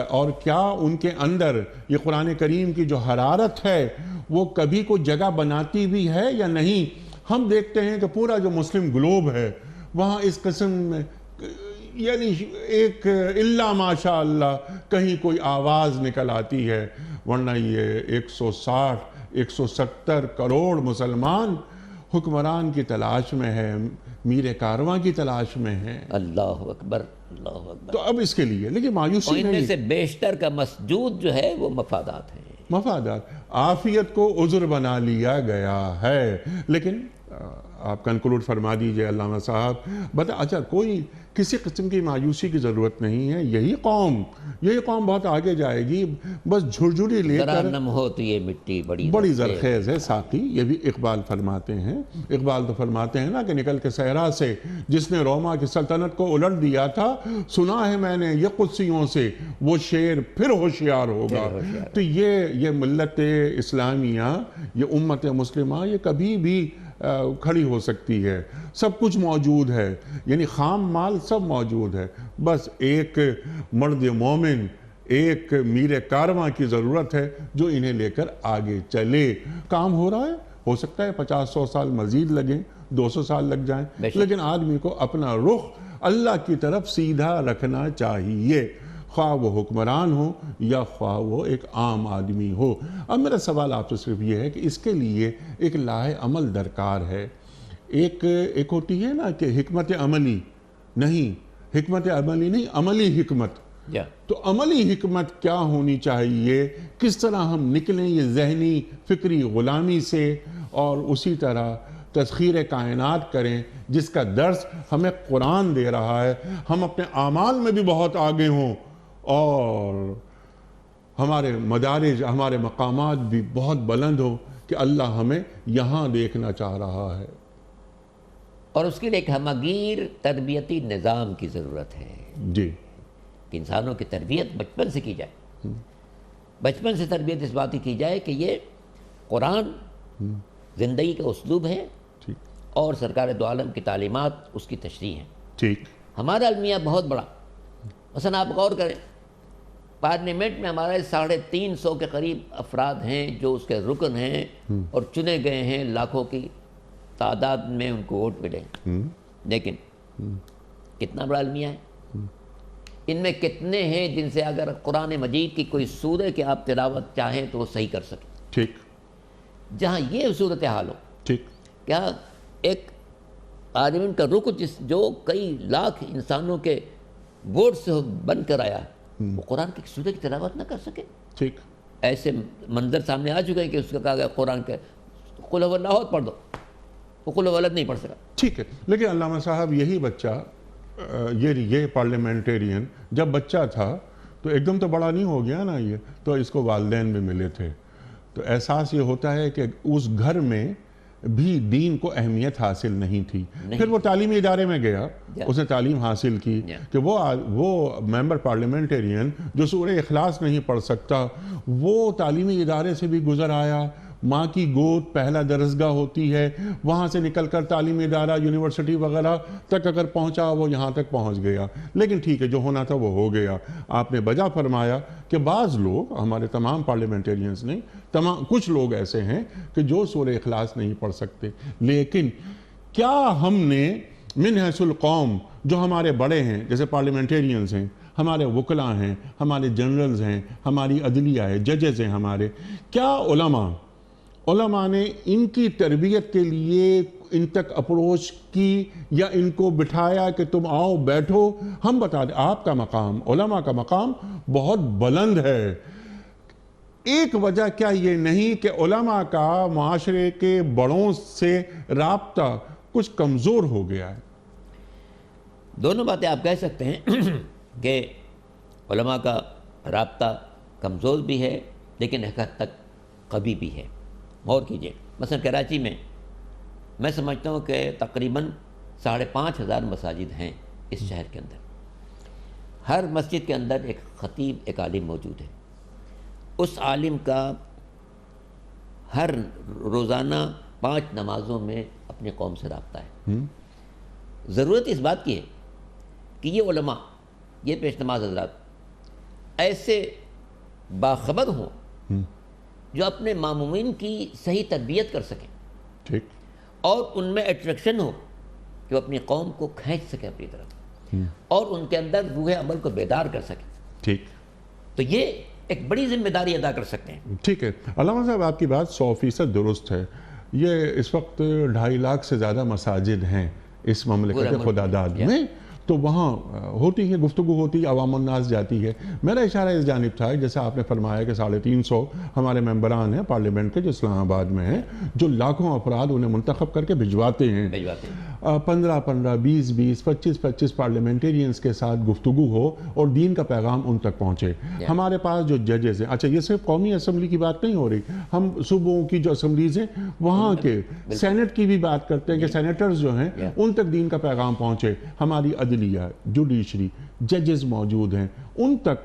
اور کیا ان کے اندر یہ قرآن کریم کی جو حرارت ہے وہ کبھی کوئی جگہ بناتی بھی ہے یا نہیں؟ ہم دیکھتے ہیں کہ پورا جو مسلم گلوب ہے وہاں اس قسم میں یعنی ایک الا ماشاء اللہ کہیں کوئی آواز نکل آتی ہے، ورنہ یہ 160-170 کروڑ مسلمان حکمران کی تلاش میں ہے، میر کارواں کی تلاش میں ہے. اللہ اکبر، اللہ اکبر. تو اب اس کے لیے لیکن مایوسی ان میں نہیں. سے بیشتر کا مسجود جو ہے وہ مفادات ہیں. مفادات، عافیت کو عذر بنا لیا گیا ہے. لیکن آپ کنکلوڈ فرما دیجئے علامہ صاحب. بتا اچھا کوئی کسی قسم کی مایوسی کی ضرورت نہیں ہے. یہی قوم بہت آگے جائے گی. بس جھرجھری لے ذرا کر نم ہو تو یہ مٹی بڑی زرخیز ہے ساقی. یہ بھی اقبال فرماتے ہیں. اقبال تو فرماتے ہیں نا کہ نکل کے صحرا سے جس نے روما کی سلطنت کو الٹ دیا تھا، سنا ہے میں نے یہ قدسیوں سے وہ شیر پھر ہوشیار ہوگا. تو یہ ملت اسلامیہ، یہ امت مسلمہ، یہ کبھی بھی کھڑی ہو سکتی ہے. سب کچھ موجود ہے، یعنی خام مال سب موجود ہے. بس ایک مرد مومن، ایک میر کارواں کی ضرورت ہے جو انہیں لے کر آگے چلے. کام ہو رہا ہے، ہو سکتا ہے 50-100 سال مزید لگیں، 200 سال لگ جائیں، لیکن آدمی کو اپنا رخ اللہ کی طرف سیدھا رکھنا چاہیے، خواہ وہ حکمران ہو یا خواہ وہ ایک عام آدمی ہو. اب میرا سوال آپ سے صرف یہ ہے کہ اس کے لیے ایک لاہ عمل درکار ہے. ایک ہوتی ہے نا کہ حکمت عملی نہیں، عملی حکمت. تو عملی حکمت کیا ہونی چاہیے؟ کس طرح ہم نکلیں یہ ذہنی فکری غلامی سے، اور اسی طرح تسخیر کائنات کریں جس کا درس ہمیں قرآن دے رہا ہے. ہم اپنے اعمال میں بھی بہت آگے ہوں اور ہمارے مدارج، ہمارے مقامات بھی بہت بلند ہوں کہ اللہ ہمیں یہاں دیکھنا چاہ رہا ہے. اور اس کے لیے ایک ہمگیر تربیتی نظام کی ضرورت ہے. جی، کہ انسانوں کی تربیت بچپن سے کی جائے. بچپن سے تربیت اس بات کی جائے کہ یہ قرآن زندگی کا اسلوب ہے، اور سرکار دو عالم کی تعلیمات اس کی تشریح ہیں. ٹھیک. ہمارا المیہ بہت بڑا. مثلا آپ غور کریں، پارلیمنٹ میں ہمارے 350 کے قریب افراد ہیں جو اس کے رکن ہیں اور چنے گئے ہیں، لاکھوں کی تعداد میں ان کو ووٹ ملے. لیکن کتنا بڑا المیہ ہے؟ ان میں کتنے ہیں جن سے اگر قرآن مجید کی کوئی سورہ کی آپ تلاوت چاہیں تو وہ صحیح کر سکیں؟ ٹھیک. جہاں یہ صورتحال ہو، ٹھیک. کیا ایک پارلیمنٹ کا رکن جو کئی لاکھ انسانوں کے ووٹ سے بن کر آیا، وہ قرآن کی سورہ کی تلاوت نہ کر سکے؟ ٹھیک. ایسے منظر سامنے آ چکے ہیں کہ اس کا کہا گیا قرآن کے قل هو اللہ پڑھ دو، وہ قل هو ولد نہیں پڑھ سکا. ٹھیک ہے. لیکن علامہ صاحب یہی بچہ، یہ پارلیمنٹیرین جب بچہ تھا تو ایک دم تو بڑا نہیں ہو گیا نا. یہ تو اس کو والدین بھی ملے تھے، تو احساس یہ ہوتا ہے کہ اس گھر میں بھی دین کو اہمیت حاصل نہیں تھی. پھر وہ تعلیمی ادارے میں گیا، اس نے تعلیم حاصل کی کہ وہ ممبر پارلیمنٹیرین جو سورہ اخلاص نہیں پڑھ سکتا، وہ تعلیمی ادارے سے بھی گزر آیا. ماں کی گود پہلا درسگاہ ہوتی ہے، وہاں سے نکل کر تعلیمی ادارہ، یونیورسٹی وغیرہ تک اگر پہنچا وہ یہاں تک پہنچ گیا. لیکن ٹھیک ہے، جو ہونا تھا وہ ہو گیا. آپ نے بجا فرمایا کہ بعض لوگ، ہمارے تمام پارلیمنٹیرینز نہیں، کچھ لوگ ایسے ہیں کہ جو سورہ اخلاص نہیں پڑھ سکتے. لیکن کیا ہم نے من حیث القوم جو ہمارے بڑے ہیں، جیسے پارلیمنٹیرینز ہیں، ہمارے وکلاء ہیں، ہمارے جنرلز ہیں، ہماری عدلیہ ہے، ججز ہیں ہمارے، کیا علماء نے ان کی تربیت کے لیے ان تک اپروچ کی یا ان کو بٹھایا کہ تم آؤ بیٹھو؟ ہم بتا دیں آپ کا مقام، علماء کا مقام بہت بلند ہے. ایک وجہ کیا یہ نہیں کہ علماء کا معاشرے کے بڑوں سے رابطہ کچھ کمزور ہو گیا ہے؟ دونوں باتیں آپ کہہ سکتے ہیں کہ علماء کا رابطہ کمزور بھی ہے لیکن ایک حد تک قوی بھی ہے. غور کیجئے، مثلا کراچی میں میں سمجھتا ہوں کہ تقریباً 5,500 مساجد ہیں اس شہر کے اندر. ہر مسجد کے اندر ایک خطیب، ایک عالم موجود ہے. اس عالم کا ہر روزانہ 5 نمازوں میں اپنی قوم سے رابطہ ہے. ضرورت اس بات کی ہے کہ یہ علماء، یہ پیش نماز حضرات ایسے باخبر ہوں جو اپنے مامومین کی صحیح تربیت کر سکیں، ٹھیک، اور ان میں اٹریکشن ہو کہ وہ اپنی قوم کو کھینچ سکیں اپنی طرف، اور ان کے اندر روح عمل کو بیدار کر سکیں. ٹھیک، تو یہ ایک بڑی ذمہ داری ادا کر سکتے ہیں. ٹھیک ہے. علامہ صاحب آپ کی بات 100% درست ہے. یہ اس وقت 2.5 لاکھ سے زیادہ مساجد ہیں اس مملکت خدا داد میں، تو وہاں ہوتی ہے گفتگو، ہوتی ہے، عوام الناس جاتی ہے. میرا اشارہ اس جانب تھا جیسے آپ نے فرمایا کہ 350 ہمارے ممبران ہیں پارلیمنٹ کے جو اسلام آباد میں ہیں، جو لاکھوں افراد انہیں منتخب کر کے بھجواتے ہیں. 15 20 25 پارلیمنٹیرینز کے ساتھ گفتگو ہو اور دین کا پیغام ان تک پہنچے. ہمارے پاس جو ججز ہیں، اچھا یہ صرف قومی اسمبلی کی بات نہیں ہو رہی، ہم صوبوں کی جو اسمبلیز ہیں وہاں کے سینٹ کی بھی بات کرتے ہیں کہ سینیٹرز جو ہیں ان تک دین کا پیغام پہنچے. ہماری عدلیہ، جوڈیشری، ججز موجود ہیں، ان تک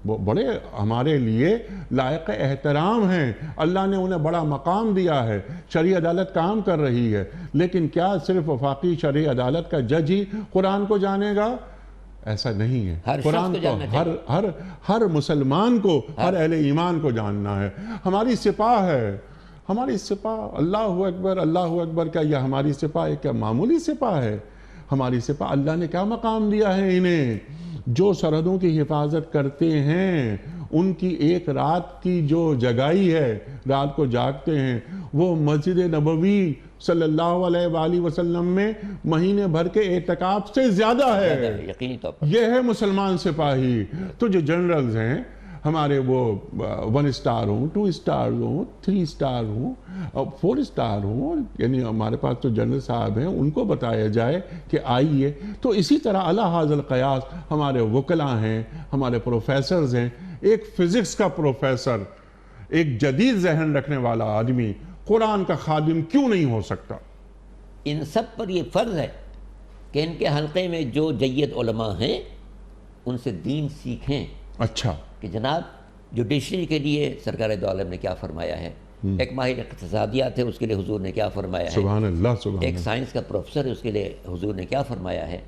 بڑے ہمارے لیے لائق احترام ہیں. اللہ نے انہیں بڑا مقام دیا ہے. شرعی عدالت کام کر رہی ہے، لیکن کیا صرف وفاقی شرعی عدالت کا جج ہی قرآن کو جانے گا؟ ایسا نہیں ہے. قرآن کو ہر مسلمان کو، ہر اہل ایمان کو جاننا ہے. ہماری سپاہ ہے، ہماری سپاہ، اللہ اکبر اللہ اکبر. کیا یہ ہماری سپاہ ہے؟ کیا معمولی سپاہ ہے؟ ہماری سپاہ اللہ نے کیا مقام دیا ہے انہیں؟ جو سرحدوں کی حفاظت کرتے ہیں، ان کی ایک رات کی جو جگائی ہے، رات کو جاگتے ہیں، وہ مسجد نبوی صلی اللہ علیہ وآلہ وسلم میں مہینے بھر کے اعتکاف سے زیادہ ہے. یقینی طور پر یہ ہے مسلمان سپاہی. تو جو جنرلز ہیں ہمارے، وہ 1 سٹار ہوں، 2 سٹار ہوں، 3 سٹار ہوں، 4 سٹار ہوں، یعنی ہمارے پاس تو جنرل صاحب ہیں، ان کو بتایا جائے کہ آئیے. تو اسی طرح علی ھذا القیاس ہمارے وکلاء ہیں، ہمارے پروفیسرز ہیں. ایک فزکس کا پروفیسر، ایک جدید ذہن رکھنے والا آدمی قرآن کا خادم کیوں نہیں ہو سکتا؟ ان سب پر یہ فرض ہے کہ ان کے حلقے میں جو جید علماء ہیں ان سے دین سیکھیں. اچھا، کہ جناب جوڈیشری کے لیے سرکار دو عالم نے کیا فرمایا ہے، ایک ماہر اقتصادیات ہے اس کے لیے حضور نے کیا فرمایا ہے، سبحان اللہ، سبحان ایک سائنس کا پروفیسر ہے اس کے لیے حضور نے کیا فرمایا ہے،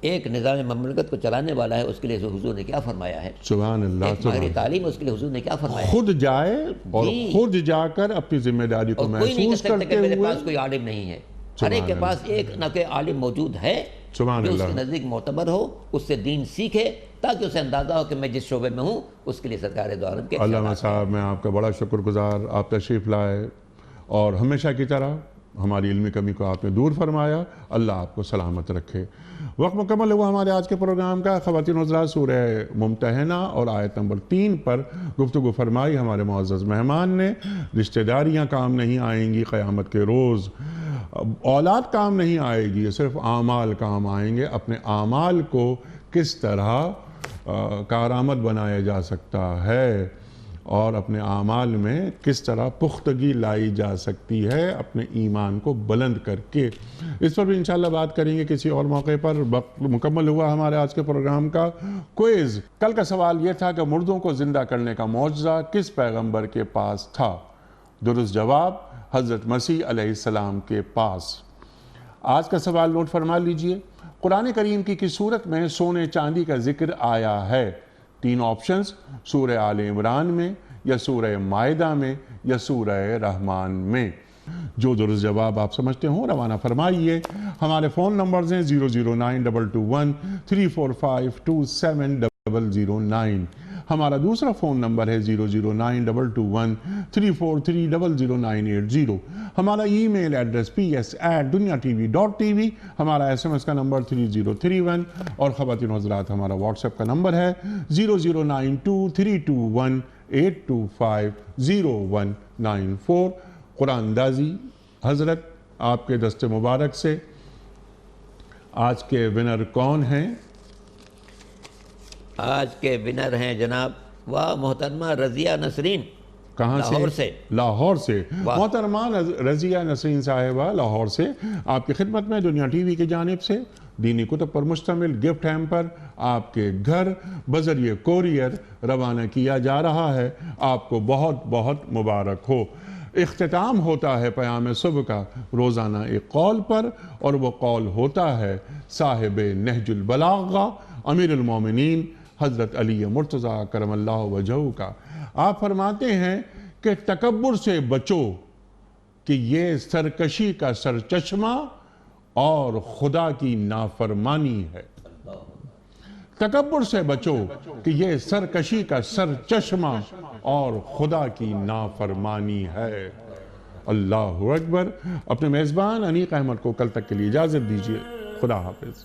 ایک نظام مملکت کو چلانے والا ہے اس کے لیے حضور نے کیا فرمایا ہے، سبحان اللہ، ایک ماہر تعلیم اس کے لیے حضور نے کیا فرمایا ہے. خود جائے اور خود جا کر اپنی ذمہ داری کو کوئی نہیں کہہ محسوس سکتا کہ کرتے میرے ہوئے. پاس کوئی عالم نہیں ہے. ہر ایک کے پاس ایک نہ کوئی عالم موجود ہے جو اس کے نزدیک معتبر ہو، اس سے دین سیکھے تاکہ اسے اندازہ ہو کہ میں جس شعبے میں ہوں اس کے لیے سرکار دو عالم کے. علامہ صاحب، میں آپ کا بڑا شکر گزار، آپ تشریف لائے اور ہمیشہ کی طرح ہماری علمی کمی کو آپ نے دور فرمایا. اللہ آپ کو سلامت رکھے. وقت مکمل ہوا ہمارے آج کے پروگرام کا. خواتین حضرات، سورہ ممتحنہ اور آیت نمبر 3 پر گفتگو فرمائی ہمارے معزز مہمان نے. رشتہ داریاں کام نہیں آئیں گی قیامت کے روز، اولاد کام نہیں آئے گی، صرف اعمال کام آئیں گے. اپنے اعمال کو کس طرح کارآمد بنایا جا سکتا ہے اور اپنے اعمال میں کس طرح پختگی لائی جا سکتی ہے اپنے ایمان کو بلند کر کے، اس پر بھی انشاءاللہ بات کریں گے کسی اور موقع پر. وقت مکمل ہوا ہمارے آج کے پروگرام کا. کوئز. کل کا سوال یہ تھا کہ مردوں کو زندہ کرنے کا معجزہ کس پیغمبر کے پاس تھا؟ درست جواب حضرت مسیح علیہ السلام کے پاس. آج کا سوال نوٹ فرما لیجئے. قرآن کریم کی کس صورت میں سونے چاندی کا ذکر آیا ہے؟ 3 آپشنز: سورہ آل عمران میں، یا سورہ مائدہ میں، یا سورہ رحمان میں. جو درست جواب آپ سمجھتے ہوں روانہ فرمائیے. ہمارے فون نمبرز ہیں 0092213452709. ہمارا دوسرا فون نمبر ہے 009221343000980. ہمارا ای میل ایڈریس ps@dunyatv.tv. ہمارا SMS کا نمبر 3031 اور خواتین حضرات ہمارا واٹس ایپ کا نمبر ہے 009232182500194. قرآن اندازی حضرت آپ کے دست مبارک سے آج کے ونر کون ہیں؟ آج کے ونر ہیں جناب محترمہ رضیہ نسرین. کہاں سے؟ لاہور سے. لاہور سے. محترمہ رضیہ نسرین صاحبہ لاہور سے آپ کی خدمت میں دنیا ٹی وی کی جانب سے دینی کتب پر مشتمل گفٹ ہیمپر آپ کے گھر بذریعہ کوریئر روانہ کیا جا رہا ہے. آپ کو بہت بہت مبارک ہو. اختتام ہوتا ہے پیام صبح کا روزانہ ایک قول پر، اور وہ قول ہوتا ہے صاحب نہج البلاغہ امیر المومنین حضرت علی مرتضیٰ کرم اللہ وجہہ کا. آپ فرماتے ہیں کہ تکبر سے بچو کہ یہ سرکشی کا سرچشمہ اور خدا کی نافرمانی ہے. تکبر سے بچو کہ یہ سرکشی کا سرچشمہ اور خدا کی نافرمانی ہے. اللہ اکبر. اپنے میزبان انیق احمد کو کل تک کے لیے اجازت دیجیے. خدا حافظ.